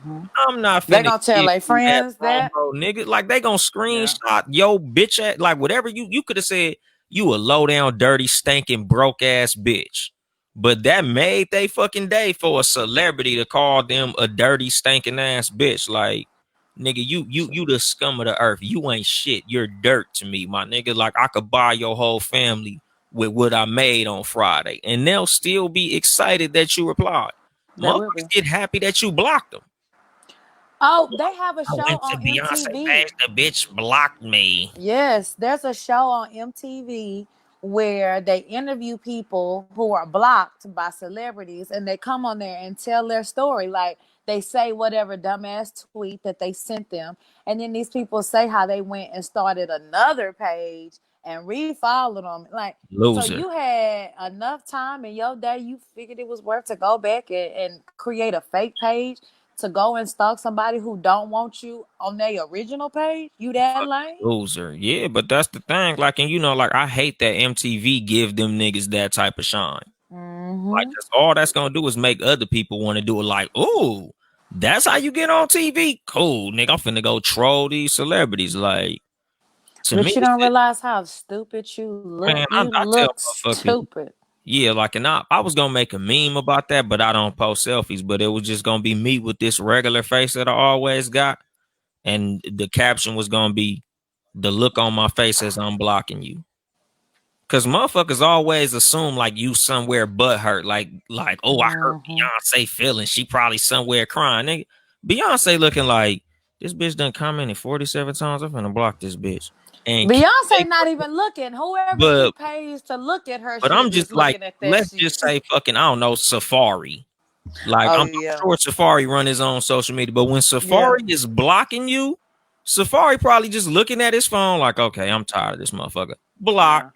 I'm not They finna gonna tell give their you that friends that. promo, nigga. Like, they gonna Yeah. screenshot yo bitch at, like, whatever you could have said, you a low down, dirty, stinking, broke ass bitch. But that made they fucking day for a celebrity to call them a dirty, stinking ass bitch. Like, nigga, you the scum of the earth. You ain't shit. You're dirt to me, my nigga. Like, I could buy your whole family with what I made on Friday, and they'll still be excited that you replied. They will Motherfuckers be. get happy that you blocked them. Oh, they have a I show went to on Beyonce MTV. page. The bitch blocked me. Yes, there's a show on MTV where they interview people who are blocked by celebrities and they come on there and tell their story. Like they say whatever dumbass tweet that they sent them. And then these people say how they went and started another page and refollowed them. Like, so Loser. you had enough time in your day, you figured it was worth to go back and create a fake page to go and stalk somebody who don't want you on their original page? You that lame? Loser. Yeah, but that's the thing. Like, and like, I hate that MTV give them niggas that type of shine. Like, Mm-hmm. that's all that's gonna do is make other people want to do it. Like, ooh, that's how you get on TV? Cool, nigga. I'm finna go troll these celebrities. Like, to me, But you it's don't realize how stupid you look. man, You I tell look motherfuckers, stupid. yeah, like, and I was gonna make a meme about that, but I don't post selfies. But it was just gonna be me with this regular face that I always got, and the caption was gonna be the look on my face as I'm blocking you. Cause motherfuckers always assume like you somewhere butt hurt, like oh, I hurt Mm-hmm. Beyonce feelings. She probably somewhere crying. Nigga, Beyonce looking like this bitch done commented 47 times. I'm finna block this bitch. And Beyonce not even looking. Whoever she but pays to look at her but shit I'm is just like, looking at that let's shit. just say fucking, I don't know, Safari. Like, Oh I'm yeah. sure Safari run his own social media, but when Yeah. Safari is blocking you, Safari probably just looking at his phone like, okay, I'm tired of this motherfucker. Block. Yeah.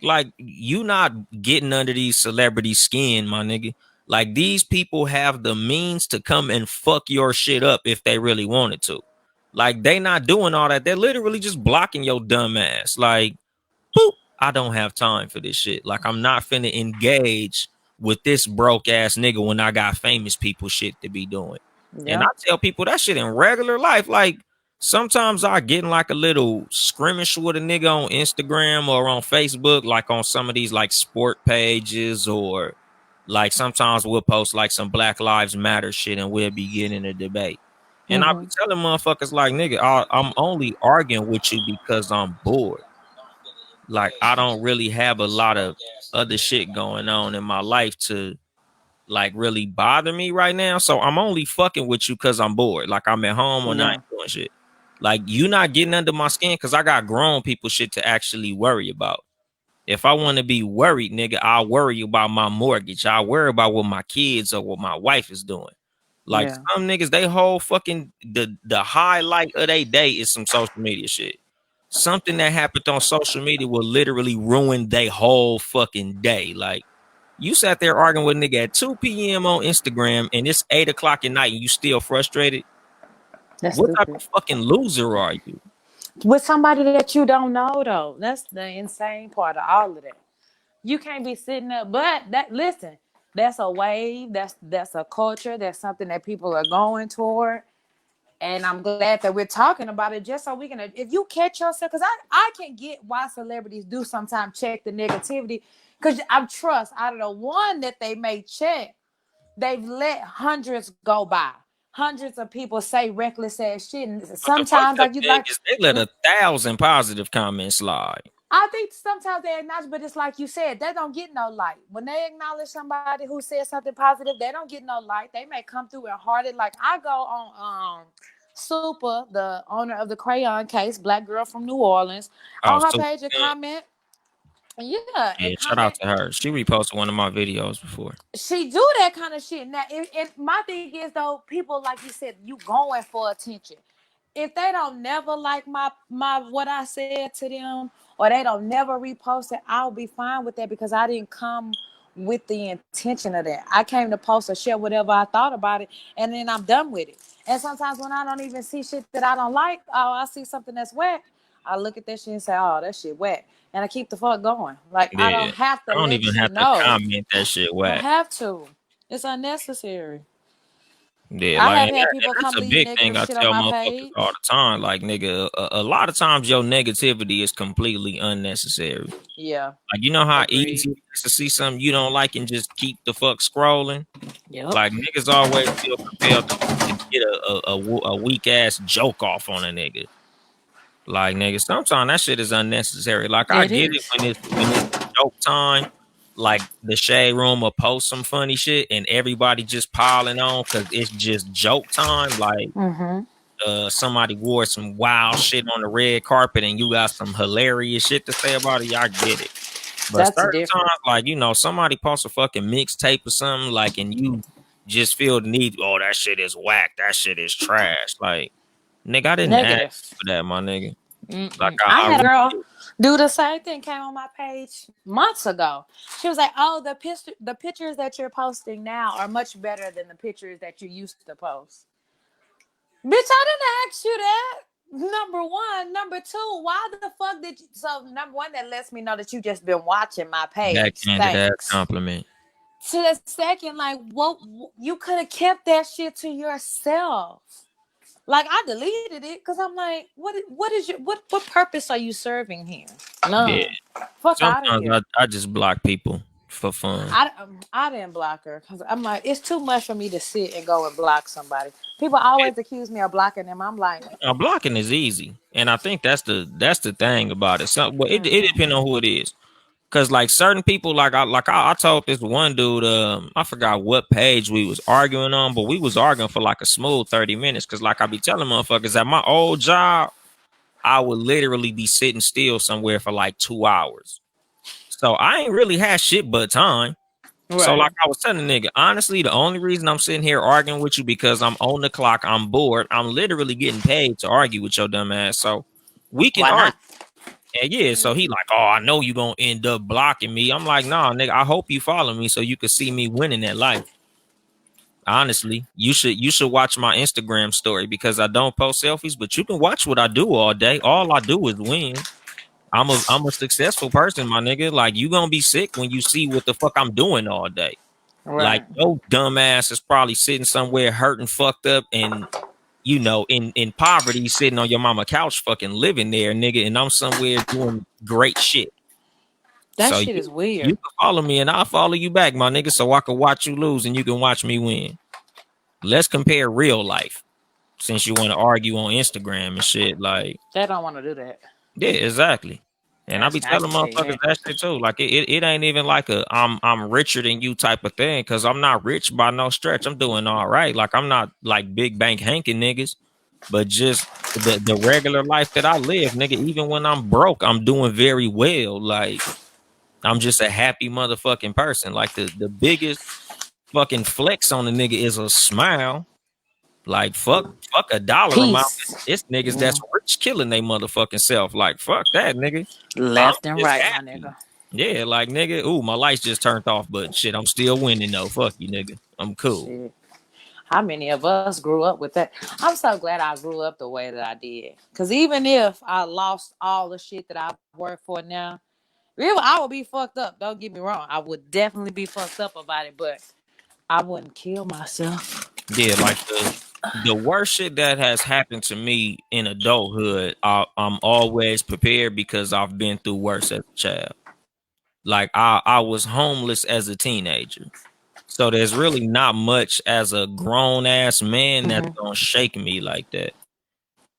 Like, you not getting under these celebrities' skin, my nigga. Like, these people have the means to come and fuck your shit up if they really wanted to. Like, they not doing all that. They're literally just blocking your dumb ass. Like, boop, I don't have time for this shit. Like, I'm not finna engage with this broke ass nigga when I got famous people shit to be doing. And I Yeah. tell people that shit in regular life. Like, sometimes I get in like a little skirmish with a nigga on Instagram or on Facebook, like on some of these like sport pages, or like sometimes we'll post like some Black Lives Matter shit and we'll be getting a debate. And I'll be Mm-hmm. telling motherfuckers like, nigga, I'm only arguing with you because I'm bored. Like, I don't really have a lot of other shit going on in my life to like really bother me right now. So I'm only fucking with you because I'm bored. Like, I'm at home when I Yeah. ain't doing shit. Like, you not getting under my skin because I got grown people shit to actually worry about. If I want to be worried, nigga, I'll worry about my mortgage. I'll worry about what my kids or what my wife is doing. Like, Yeah. some niggas, they whole fucking the highlight of their day is some social media shit. Something that happened on social media will literally ruin their whole fucking day. Like, you sat there arguing with a nigga at 2 p.m. on Instagram and it's 8 o'clock at night and you still frustrated. That's What type stupid. of fucking loser are you? With somebody that you don't know though. That's the insane part of all of that. You can't be sitting up, but that listen, that's a wave, that's a culture, that's something that people are going toward. And I'm glad that we're talking about it just so we can, if you catch yourself, because I can get why celebrities do sometimes check the negativity, because I trust out of the one that they may check, they've let hundreds go by. Hundreds of people say reckless ass shit. And But the fucked sometimes, up like you thing like, is they let 1,000 positive comments slide. I think sometimes they acknowledge, but it's like you said, they don't get no light. When they acknowledge somebody who said something positive, they don't get no light. They may come through and heart it. Like I go on Super, the owner of the crayon case, black girl from New Orleans, Oh, on her so page and comment. Yeah, yeah, and shout out comment. to her. She reposted one of my videos before. She do that kind of shit. Now, my thing is though, people like you said, you going for attention. If they don't never like my what I said to them, or they don't never repost it, I'll be fine with that because I didn't come with the intention of that. I came to post or share whatever I thought about it, and then I'm done with it. And sometimes when I don't even see shit that I don't like, oh, I see something that's whack, I look at that shit and say, oh, that shit whack, and I keep the fuck going. Like I don't Yeah. have to I don't even let you have to know. comment that shit I don't whack. have to. It's unnecessary. Yeah, I like, have and, had and people that's come a leave big thing negative I shit on tell my motherfuckers all page. the time. Like, nigga, a lot of times your negativity is completely unnecessary. Yeah, Like, you know how agreed. easy it is to see something you don't like and just keep the fuck scrolling? Yep. Like, niggas always feel compelled to get a weak ass joke off on a nigga. Like, nigga, sometimes that shit is unnecessary. Like, I It get it is. when it's joke time. Like, the shade room will post some funny shit and everybody just piling on because it's just joke time. Like, Mm-hmm. somebody wore some wild shit on the red carpet and you got some hilarious shit to say about it. I get it. But That's certain different. times, like, somebody posts a fucking mixtape or something, like, and you just feel the need, oh, that shit is whack. That shit is trash. Like, nigga, I didn't ask Negative. for that, my nigga. Like I I had a really girl do. do the same thing. Came on my page months ago. She was like, "Oh, the pictures that you're posting now are much better than the pictures that you used to post." Bitch, I didn't ask you that. Number one, number two. Why the fuck did you? So number one, that lets me know that you just been watching my page. Backhanded ass Thanks. compliment. To the second, like, what you could have kept that shit to yourself. Like I deleted it because I'm like, what is your what purpose are you serving here? Yeah. None. Fuck out of Sometimes here. I just block people for fun. I didn't block her because I'm like, it's too much for me to sit and go and block somebody. People always accuse me of blocking them. I'm like, Now, blocking is easy, and I think that's the thing about it. So, well, it depends on who it is. Cause like certain people, I told this one dude, I forgot what page we was arguing on, but we was arguing for like a smooth 30 minutes. Cause like I be telling motherfuckers at my old job, I would literally be sitting still somewhere for like 2 hours. So I ain't really had shit but time. So like right. I was telling the nigga, honestly, the only reason I'm sitting here arguing with you because I'm on the clock, I'm bored, I'm literally getting paid to argue with your dumb ass. So we can Why argue. not? Yeah. So he like, oh, I know you gonna end up blocking me. I'm like, nah, nigga, I hope you follow me so you can see me winning that life. Honestly, you should watch my Instagram story because I don't post selfies, but you can watch what I do all day. All I do is win. I'm a successful person, my nigga. Like you gonna be sick when you see what the fuck I'm doing all day. Like Right. your dumb ass is probably sitting somewhere hurting, fucked up, and in poverty, sitting on your mama couch, fucking living there, nigga. And I'm somewhere doing great shit. That So shit is you weird. can follow me, and I'll follow you back, my nigga, so I can watch you lose, and you can watch me win. Let's compare real life, since you want to argue on Instagram and shit. Like, They don't want to do that. yeah, exactly. And I be I telling can tell you motherfuckers that. that shit too. Like it ain't even like a I'm richer than you type of thing, cause I'm not rich by no stretch. I'm doing all right. Like I'm not like big bank hanking niggas, but just the regular life that I live, nigga. Even when I'm broke, I'm doing very well. Like I'm just a happy motherfucking person. Like the biggest fucking flex on the nigga is a smile. Like fuck a dollar amount. Peace. It's niggas that's Yeah. rich killing they motherfucking self. Like fuck that, nigga. I'm Left and just right, my happy. nigga. Yeah, like nigga. Ooh, my lights just turned off, but shit, I'm still winning though. Fuck you, nigga. I'm cool. Shit. How many of us grew up with that? I'm so glad I grew up the way that I did. Cause even if I lost all the shit that I work for now, really, I would be fucked up. Don't get me wrong. I would definitely be fucked up about it, but I wouldn't kill myself. Yeah, like the worst shit that has happened to me in adulthood, I'm always prepared because I've been through worse as a child. Like I was homeless as a teenager. So there's really not much as a grown ass man that's Mm-hmm. gonna shake me like that.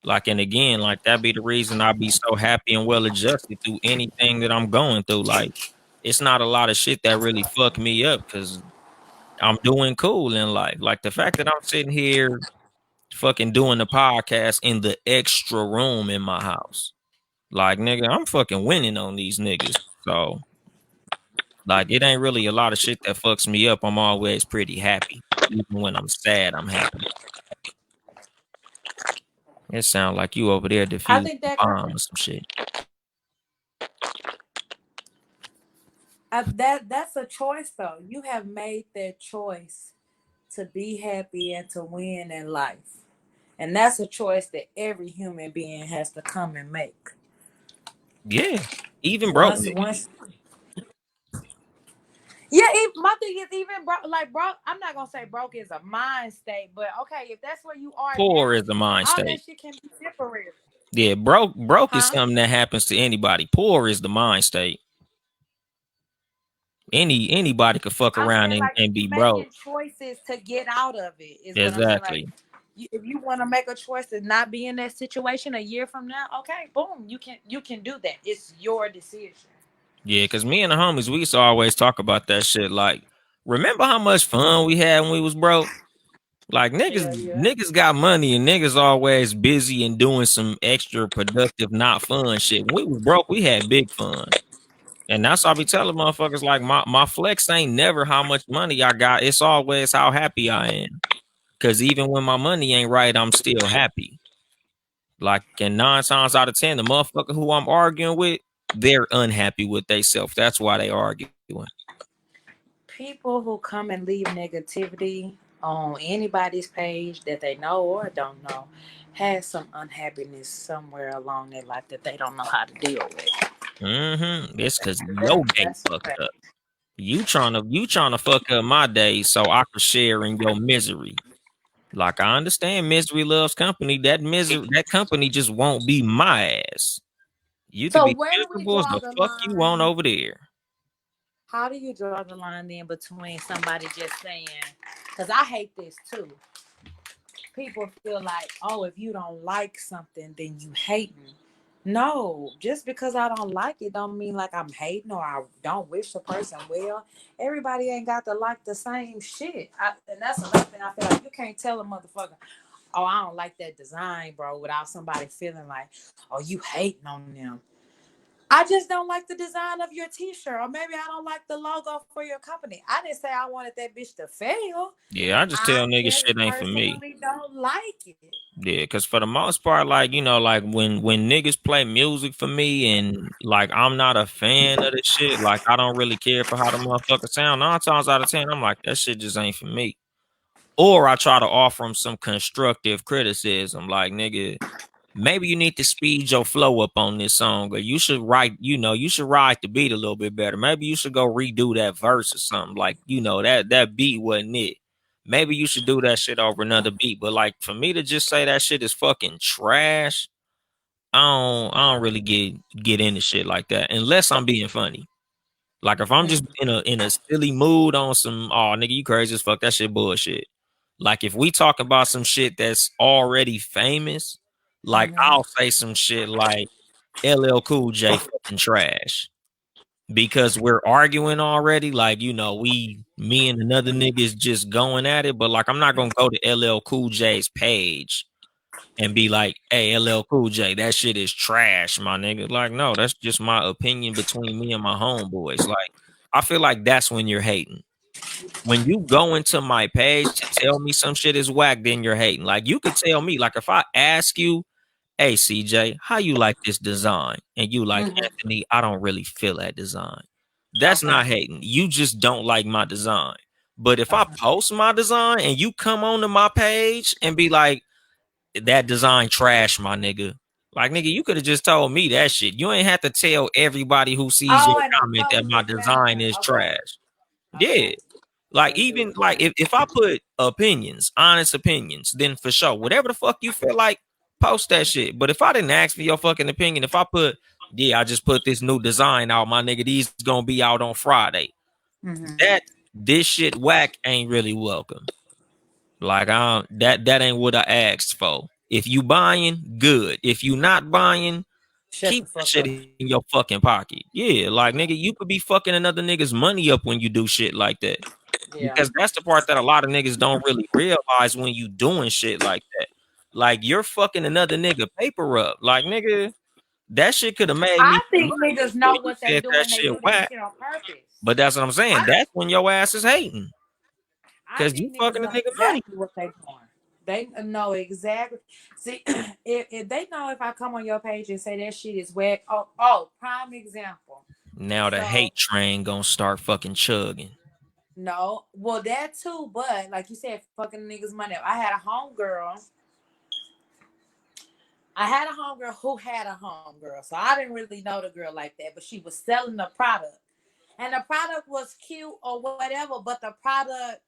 Like and again, like that be the reason I be so happy and well adjusted through anything that I'm going through. Like it's not a lot of shit that really fuck me up because I'm doing cool in life. Like the fact that I'm sitting here fucking doing the podcast in the extra room in my house. Like nigga, I'm fucking winning on these niggas. So like it ain't really a lot of shit that fucks me up. I'm always pretty happy. Even when I'm sad, I'm happy. It sounds like you over there I defusing think a that bomb or some shit. that's a choice though. You have made that choice to be happy and to win in life. And that's a choice that every human being has to come and make. Yeah. Even broke Once, niggas. once, yeah. My thing is even broke. Like broke, I'm not gonna say broke is a mind state, but okay, if that's where you are Poor now, is the mind all that state. shit can be temporary, Yeah, broke is huh? something that happens to anybody. Poor is the mind state. Anybody could fuck I'm around saying like and if be you broke. making choices to get out of it, is what I'm saying. Like Exactly. if you want to make a choice to not be in that situation a year from now, okay, boom, you can do that. It's your decision. Yeah, because me and the homies, we used to always talk about that shit. Like, remember how much fun we had when we was broke? Like Hell yeah. niggas got money and niggas always busy and doing some extra productive, not fun shit. When we was broke, we had big fun. And that's why I be telling motherfuckers like my flex ain't never how much money I got. It's always how happy I am. Cause even when my money ain't right, I'm still happy. Like, and 9 times out of 10, the motherfucker who I'm arguing with, they're unhappy with themselves. That's why they arguing. People who come and leave negativity on anybody's page that they know or don't know has some unhappiness somewhere along their life that they don't know how to deal with. It's because your day That's a fucked fact. up. You trying to fuck up my day so I can share in your misery. Like, I understand misery loves company. That company just won't be my ass. You could So be where do we miserable as draw the the fuck you want line? over there. How do you draw the line then between somebody just saying, because I hate this too. People feel like, oh, if you don't like something, then you hating. No, just because I don't like it don't mean like I'm hating or I don't wish the person well. Everybody ain't got to like the same shit. And that's another thing I feel like you can't tell a motherfucker, oh, I don't like that design, bro, without somebody feeling like, oh, you hating on them. I just don't like the design of your t-shirt, or maybe I don't like the logo for your company. I didn't say I wanted that bitch to fail. Yeah, I just I tell niggas just shit ain't for me. personally don't like it. Yeah, because for the most part, like, like when niggas play music for me and like I'm not a fan of the shit, like I don't really care for how the motherfucker sound. 9 times out of 10, I'm like, that shit just ain't for me. Or I try to offer them some constructive criticism, like, nigga, maybe you need to speed your flow up on this song, or you should you should ride the beat a little bit better. Maybe you should go redo that verse or something. Like, that beat wasn't it. Maybe you should do that shit over another beat. But like, for me to just say that shit is fucking trash, I don't really get into shit like that unless I'm being funny. Like, if I'm just in a silly mood on some, oh nigga, you crazy as fuck, that shit bullshit. Like, if we talk about some shit that's already famous, like Mm-hmm. I'll say some shit like LL Cool J fucking trash because we're arguing already. Like, me and another nigga is just going at it, but like I'm not gonna go to LL Cool J's page and be like, "Hey, LL Cool J, that shit is trash, my nigga." Like, no, that's just my opinion between me and my homeboys. Like, I feel like that's when you're hating. When you go into my page to tell me some shit is whack, then you're hating. Like, you could tell me, like, if I ask you, "Hey, CJ, how you like this design?" And you like, Mm-hmm. "Anthony, I don't really feel that design." That's Okay. not hating. You just don't like my design. But if I Okay. post my design and you come onto my page and be like, that design trash, my nigga. Like, nigga, you could have just told me that shit. You ain't have to tell everybody who sees your Oh, in a comment that my public design manner. is Okay. trash. Yeah. Okay. Like, I see even what you're like saying. if I put opinions, honest opinions, then for sure, whatever the fuck you feel like, post that shit. But if I didn't ask for your fucking opinion, if I put, yeah, I just put this new design out, my nigga, these gonna be out on Friday. Mm-hmm. That this shit whack ain't really welcome. Like, that ain't what I asked for. If you buying, good. If you not buying, Shut keep the that fuck shit up. in your fucking pocket. Yeah, like, nigga, you could be fucking another nigga's money up when you do shit like that. Yeah. Because that's the part that a lot of niggas don't really realize when you doing shit like that. Like, you're fucking another nigga paper up. Like, nigga, that shit could have made me I some think money niggas before know you what they said that doing. They shit do that whack. shit on purpose. But that's what I'm saying. I That's when your ass is hating. I Cause you think niggas fucking a know nigga money. exactly what they doing. They know exactly. See, if they know if I come on your page and say that shit is whack. Oh, prime example. Now the So hate train gonna start fucking chugging. no, well that too, but like you said, fucking niggas money. I had a homegirl. I had a homegirl who had a homegirl, so I didn't really know the girl like that. But she was selling the product, and the product was cute or whatever, but the product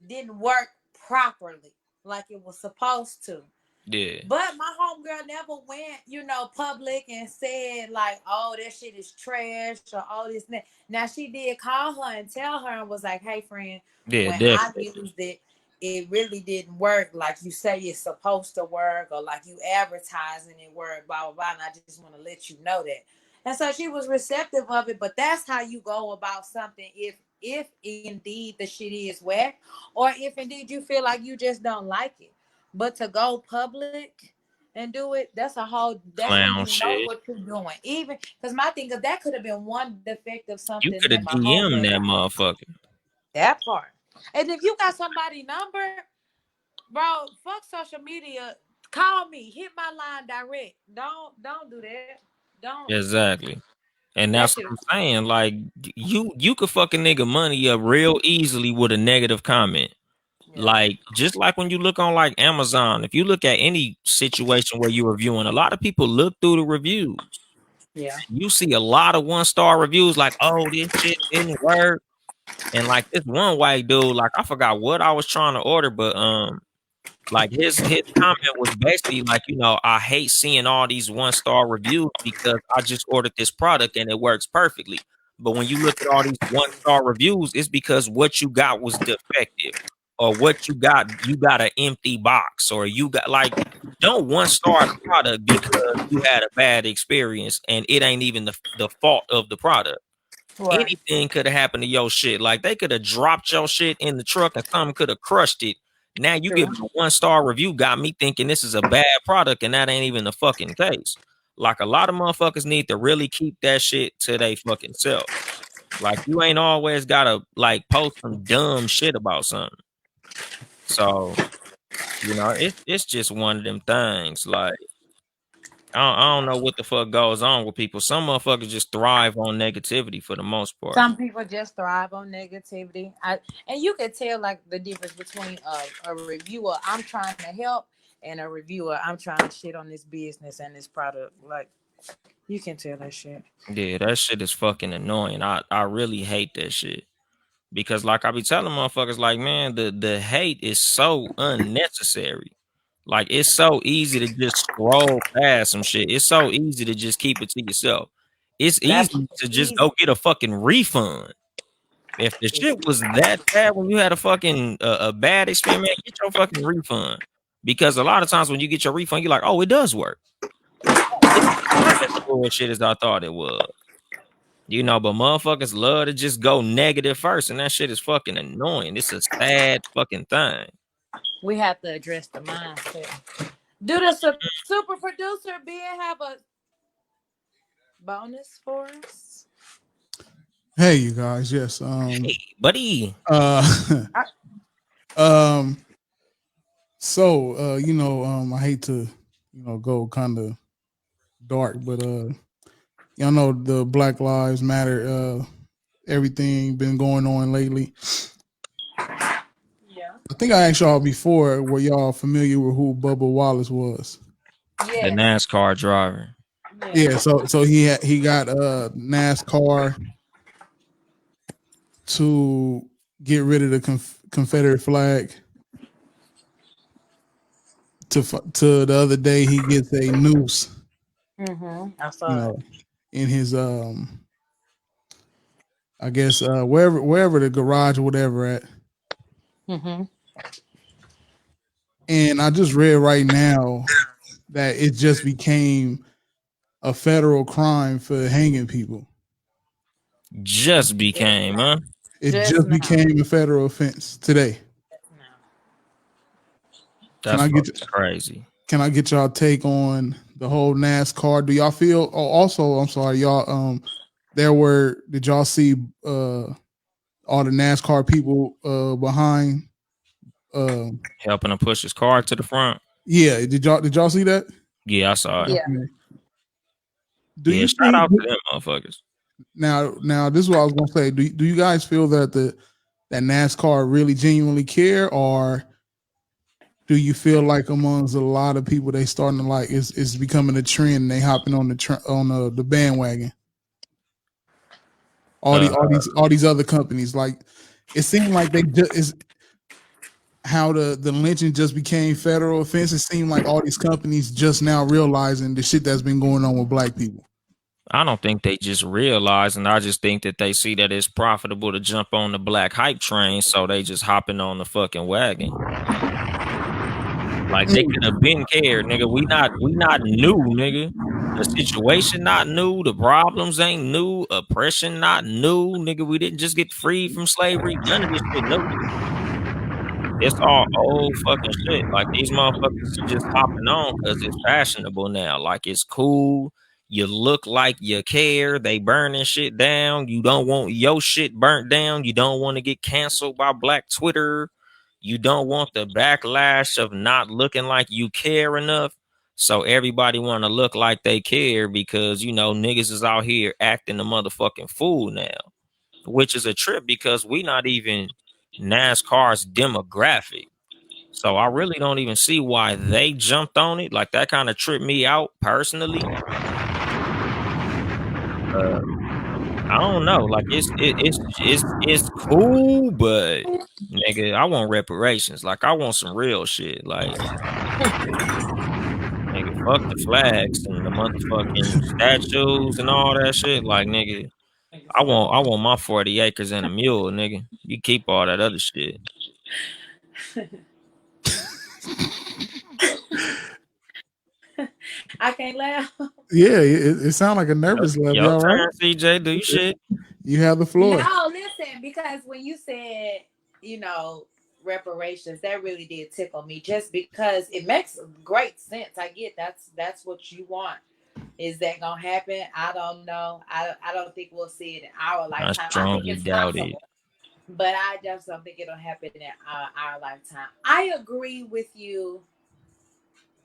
didn't work properly like it was supposed to. Yeah, But my homegirl never went, public and said like, "Oh, that shit is trash" or "Oh, this." And that. Now she did call her and tell her and was like, "Hey, friend, yeah, when I definitely. used it, it really didn't work like you say it's supposed to work, or like you advertising it work, blah blah blah." And I just want to let you know that. And so she was receptive of it. But that's how you go about something if indeed the shit is whack, or if indeed you feel like you just don't like it. But to go public and do it, that's when Clown you know shit. what you're doing. Even because my thing is that could have been one defect of You something could that have my DM homegirl that got. motherfucker. That part. And if you got somebody number, bro, fuck social media. Call me. Hit my line direct. Don't do that. Don't. Exactly. And That that's shit. what I'm saying. Like you could fuck a nigga money up real easily with a negative comment. Yeah. Like just like when you look on like Amazon, if you look at any situation where you're reviewing, a lot of people look through the reviews. Yeah. You see a lot of 1-star reviews, like, oh, this shit didn't work. And like this one white dude, like I forgot what I was trying to order, but like his comment was basically like, I hate seeing all these 1-star reviews because I just ordered this product and it works perfectly. But when you look at all these 1-star reviews, it's because what you got was defective, or what you got an empty box, or you got like, don't 1-star product because you had a bad experience and it ain't even the fault of the product. Right. Anything could have happened to your shit. Like they could have dropped your shit in the truck and something could have crushed it. Now you True. give it a 1-star review, got me thinking this is a bad product, and that ain't even the fucking case. Like a lot of motherfuckers need to really keep that shit to they fucking self. Like you ain't always gotta like post some dumb shit about something. So it's just one of them things. Like I don't know what the fuck goes on with people. Some motherfuckers just thrive on negativity for the most part. Some people just thrive on negativity. And you can tell like the difference between a reviewer I'm trying to help and a reviewer I'm trying to shit on this business and this product. Like you can tell that shit. Yeah, that shit is fucking annoying. I really hate that shit. Because like I be telling motherfuckers, like, man, the hate is so unnecessary. Like it's so easy to just scroll past some shit. It's so easy to just keep it to yourself. It's That's easy to just easy. go get a fucking refund. If the shit was that bad when you had a fucking a bad experience, man, get your fucking refund. Because a lot of times when you get your refund, you're like, oh, it does work. Oh, it's not as bullshit as I thought it was. But motherfuckers love to just go negative first, and that shit is fucking annoying. It's a sad fucking thing. We have to address the mindset. Do the super producer Ben have a bonus for us? Hey, you guys. Yes. Hey, buddy. So I hate to go kind of dark, but y'all know the Black Lives Matter everything been going on lately. Yeah. I think I asked y'all before, were y'all familiar with who Bubba Wallace was? The NASCAR driver. Yeah, so he got NASCAR to get rid of the Confederate flag. To the other day, he gets a noose. I saw it. In his I guess wherever the garage or whatever at. And I just read right now that it just became a federal crime for hanging people. Just became, huh? It just became a federal offense today. That's crazy. Can I get y'all take on the whole NASCAR? Do y'all feel? Oh, also, I'm sorry, y'all. Did y'all see all the NASCAR people behind helping him push his car to the front? Yeah, did y'all see that? Yeah, I saw it. Yeah. Shout out to them motherfuckers. Now, this is what I was gonna say. Do you guys feel that that NASCAR really genuinely care, or do you feel like amongst a lot of people they starting to like it's becoming a trend and they hopping on the bandwagon? All these other companies, like it seemed like they just is how the lynching just became federal offense. It seemed like all these companies just now realizing the shit that's been going on with black people. I don't think they just realize, and I just think that they see that it's profitable to jump on the black hype train, so they just hopping on the fucking wagon. Like they could have been cared, nigga. We not new, nigga. The situation not new. The problems ain't new. Oppression not new, nigga. We didn't just get freed from slavery. None of this shit new. It's all old fucking shit. Like these motherfuckers are just hopping on because it's fashionable now. Like it's cool. You look like you care. They burning shit down. You don't want your shit burnt down. You don't want to get canceled by Black Twitter. you don't want the backlash of not looking like you care enough. So everybody want to look like they care because, you know, niggas is out here acting the motherfucking fool now, which is a trip because we not even NASCAR's demographic. So I really don't even see why they jumped on it. Like that kind of tripped me out personally. I don't know. Like it's cool, but nigga, I want reparations. Like I want some real shit. Like nigga, fuck the flags and the motherfucking statues and all that shit. Like nigga, I want my 40 acres and a mule, nigga. You keep all that other shit. I can't laugh. Yeah, it sounds like a nervous laugh. Your Y'all right? turn, CJ. Do you shit? You have the floor. No, listen, because when you said, you know, reparations, that really did tickle me just because it makes great sense. I get that's what you want. Is that gonna happen? I don't know. I don't think we'll see it in our I lifetime. I think strongly it's doubt it. possible, but I just don't think it'll happen in our lifetime. I agree with you,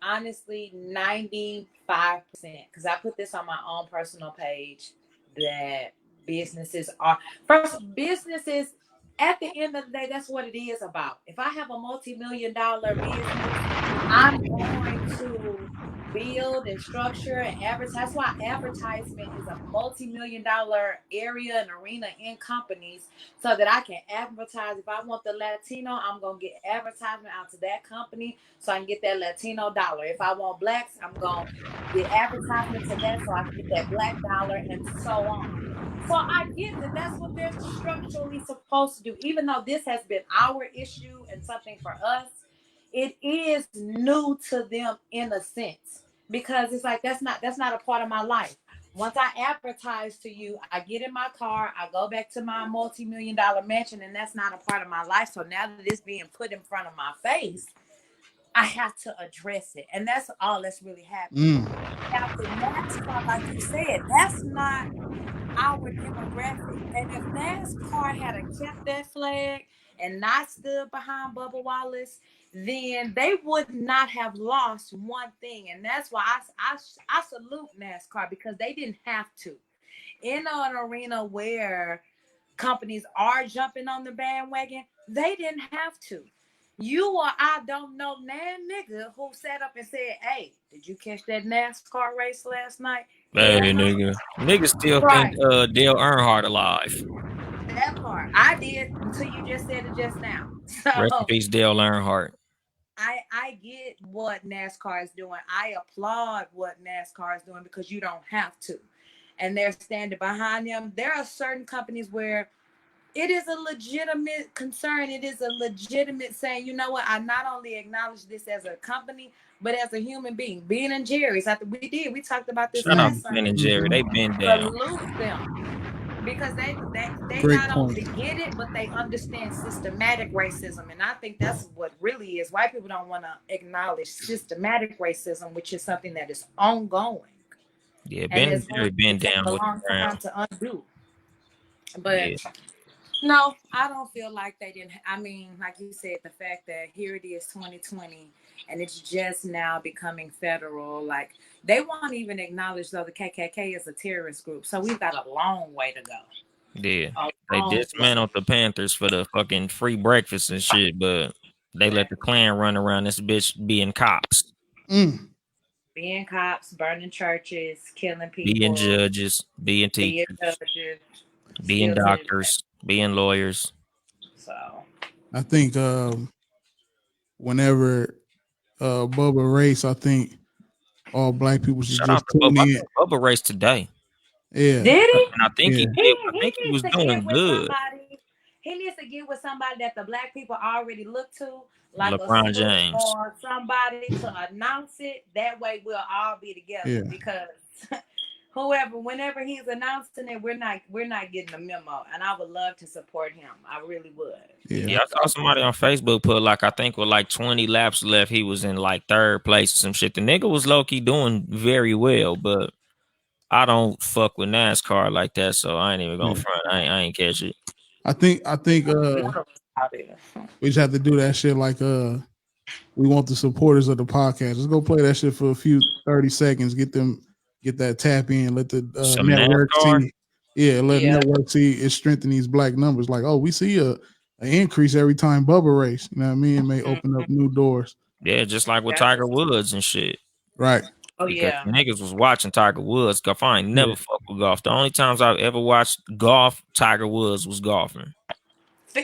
honestly, 95%, because I put this on my own personal page that businesses at the end of the day, that's what it is about. If I have a multi-million-dollar business, I'm going to build and structure and advertise. That's why advertisement is a multi-million-dollar area and arena in companies, so that I can advertise. If I want the Latino, I'm gonna get advertisement out to that company so I can get that Latino dollar. If I want blacks, I'm gonna get advertisement to that so I can get that black dollar, and so on. So I get that that's what they're structurally supposed to do. Even though this has been our issue and something for us, it is new to them in a sense, because it's like that's not a part of my life. Once I advertise to you, I get in my car, I go back to my multi-million-dollar mansion, and that's not a part of my life. So now that it's being put in front of my face, I have to address it. And that's all that's really happening. Now, the NASCAR, like you said, that's not our demographic. And if NASCAR had kept that flag and not stood behind Bubba Wallace, then they would not have lost one thing. And that's why I salute NASCAR, because they didn't have to. In an arena where companies are jumping on the bandwagon, they didn't have to. You or I don't know nan nigga who sat up and said, "Hey, did you catch that NASCAR race last night?" Hey, nigga. Niggas still think Dale Earnhardt alive. That part. I did until you just said it just now. So Rest in peace, Dale Earnhardt. I get what NASCAR is doing. I applaud what NASCAR is doing, because you don't have to. And they're standing behind them. There are certain companies where it is a legitimate concern. It is a legitimate saying, you know what? I not only acknowledge this as a company, but as a human being. Ben and Jerry's, we talked about this Shout out last to Ben Sunday. and Jerry. They been down. Salute them, because they Great not point. only get it, but they understand systematic racism. And I think that's what really is. White people don't want to acknowledge systematic racism, which is something that is ongoing. Yeah, And Ben and it's Jerry going been to take down a with long the time ground. to undo. But Yeah. no, I don't feel like they didn't. I mean, like you said, the fact that here it is 2020 and it's just now becoming federal. Like, they won't even acknowledge, though, the KKK is a terrorist group. So we've got a long way to go. Yeah. A They long way. dismantled the Panthers for the fucking free breakfast and shit, but they let the Klan run around this bitch being cops. Being cops, burning churches, killing people, Being judges, being being teachers, judges, being still to this day. doctors, being lawyers. So I think whenever Bubba race, I think all black people should Shout out just to tune Bubba. I in. think Bubba raced today. Yeah. did he? And I think Yeah. he did. I He think he needs was to doing get with good. somebody. He needs to get with somebody that the black people already look to, like LeBron a Snoop James. or somebody, to announce it. That way we'll all be together. Yeah. Because whenever he's announcing it, we're not getting a memo. And I would love to support him. I really would. Yeah, I saw somebody on Facebook put like, I think with like 20 laps left, he was in like third place or some shit. The nigga was low key doing very well, but I don't fuck with NASCAR like that, so I ain't even gonna front. I ain't catch it. I think We just have to do that shit like we want the supporters of the podcast. Let's go play that shit for a few 30 seconds. Get that tap in. Let the Some network NASCAR. see. Yeah, let network see it strengthen these black numbers. Like, oh, we see an increase every time Bubba race. You know what I mean? It may open up new doors. Yeah, just like with Tiger Woods and shit. Right. Oh Because yeah. niggas was watching Tiger Woods. Golf. I ain't never fuck with golf. The only times I've ever watched golf, Tiger Woods was golfing.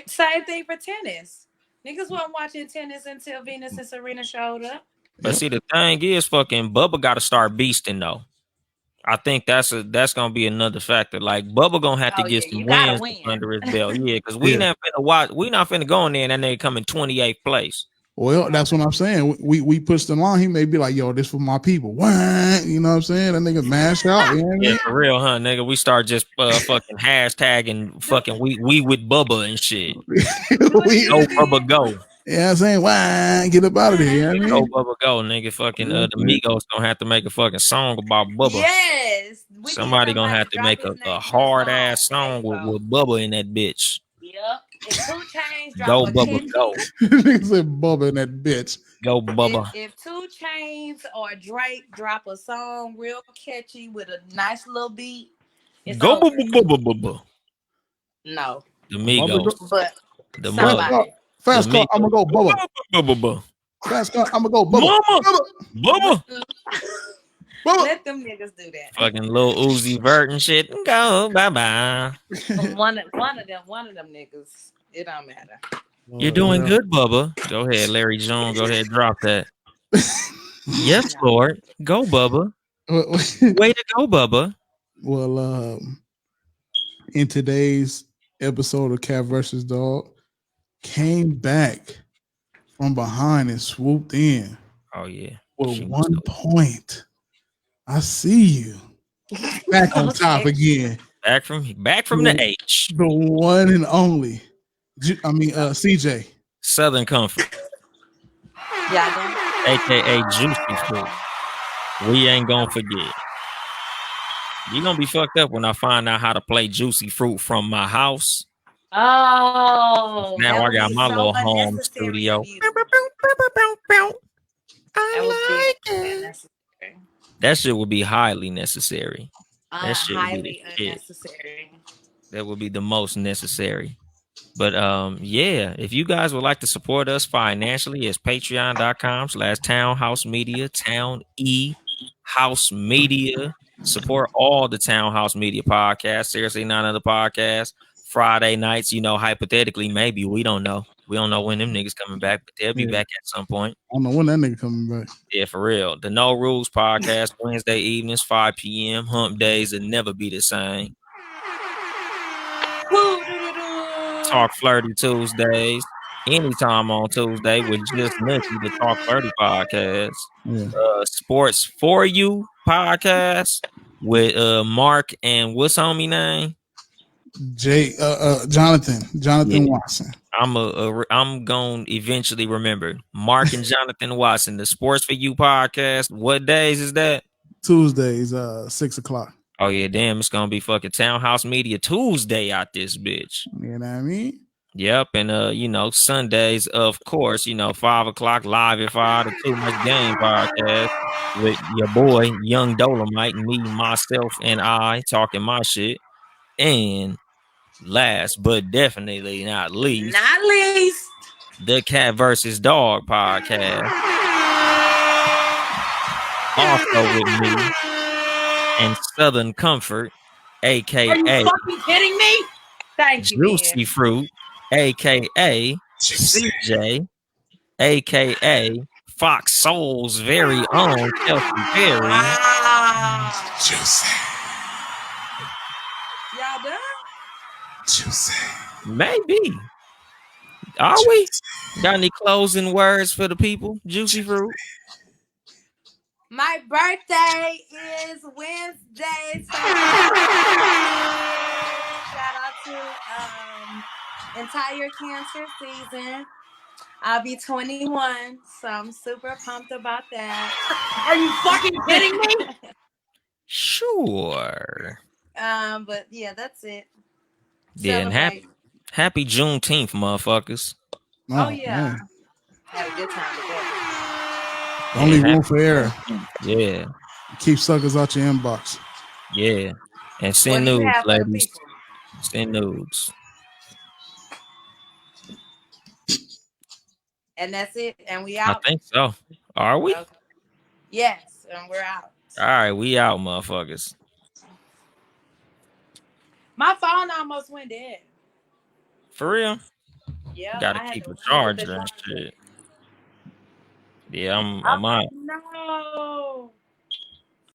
Same thing for tennis. Niggas wasn't watching tennis until Venus and Serena showed up. But see, the thing is, fucking Bubba got to start beasting though. I think that's gonna be another factor. Like Bubba gonna have to get some you gotta wins win. under his belt. Yeah, because we not finna watch. We not finna go in there and that nigga come in 28th place. Well, that's what I'm saying. We push the line. He may be like, yo, this for my people. What? You know what I'm saying? That nigga mash out. You know what I mean? Yeah, for real, huh, nigga? We start just fucking hashtagging fucking we with Bubba and shit. Go Bubba go. Yeah, I'm saying, why get up out of there? You know what I Go mean? Bubba go, nigga. Fucking the Migos gonna have to make a fucking song about Bubba. Yes. Somebody gonna have to make a hard ass song with Bubba in that bitch. Yep. If 2 Chainz drop Go a Bubba catchy, go. Nigga said Bubba in that bitch. Go Bubba. If 2 Chainz or Drake drop a song real catchy with a nice little beat, it's go over. Bubba. No. The Migos. But The somebody. Fast car, I'm gonna go Bubba. Fast car, I'm gonna go Bubba. Bubba. Let them niggas do that. Fucking Lil Uzi Vert and shit. Go bye. One of them niggas. It don't matter. You're doing good, Bubba. Go ahead, Larry Jones. Go ahead, drop that. Yes, Lord. Go, Bubba. Way to go, Bubba. Well, in today's episode of Cat versus Dog, came back from behind and swooped in. Oh yeah. With 1 point. I see you. Back on top again. Back from the H. The one and only. CJ. Southern Comfort. Yeah, AKA Juicy Fruit. We ain't gonna forget. You're gonna be fucked up when I find out how to play Juicy Fruit from my house. Oh, now I got my little home studio. That shit would be highly necessary. That shit would be the shit. That would be the most necessary. But yeah, if you guys would like to support us financially, it's patreon.com/townhouse media, town E house media. Support all the Townhouse Media podcasts. Seriously, none other podcasts. Friday nights, hypothetically, maybe we don't know. We don't know when them niggas coming back, but they'll be back at some point. I don't know when that nigga coming back. Yeah, for real. The No Rules podcast, Wednesday evenings, 5 p.m. Hump days will never be the same. Talk Flirty Tuesdays. Anytime on Tuesday with Just Nutty, the Talk Flirty podcast. Yeah. Sports For You podcast with Mark and what's homie name? Jonathan Watson. I'm gonna eventually remember Mark and Jonathan Watson, the Sports For You podcast. What days is that? Tuesdays, 6 o'clock. Oh yeah, damn! It's gonna be fucking Townhouse Media Tuesday out this bitch. You know what I mean? Yep, and Sundays, of course, 5 o'clock live at 5, the Too Much Game podcast with your boy Young Dolemite, me, myself, and I talking my shit. And last but definitely not least, the Cat versus Dog podcast. Also with me and Southern Comfort, aka Are you fucking kidding me? Thank you, Juicy Fruit, aka CJ, aka Fox Soul's very own Kelsey Perry. Juicy. Y'all done? Juicy. Maybe. Are we? Got any closing words for the people? Juicy Fruit. My birthday is Wednesday. So shout out to entire cancer season. I'll be 21, so I'm super pumped about that. Are you fucking kidding me? Sure. But yeah, that's it. Yeah, and Happy Juneteenth, motherfuckers. Oh Oh yeah, man, had a good time with that. don't leave room for error. Yeah, Keep suckers out your inbox. yeah. And What send do you nudes, have for the ladies. people? Send nudes. And that's it. And we I out. think so. Are we? Okay. Yes, and we're out. All right, we out, motherfuckers. My phone almost went dead. For real? Yep, Gotta I had keep to a run and get the charger and charger. shit. Yeah, I I'm was out. like, no.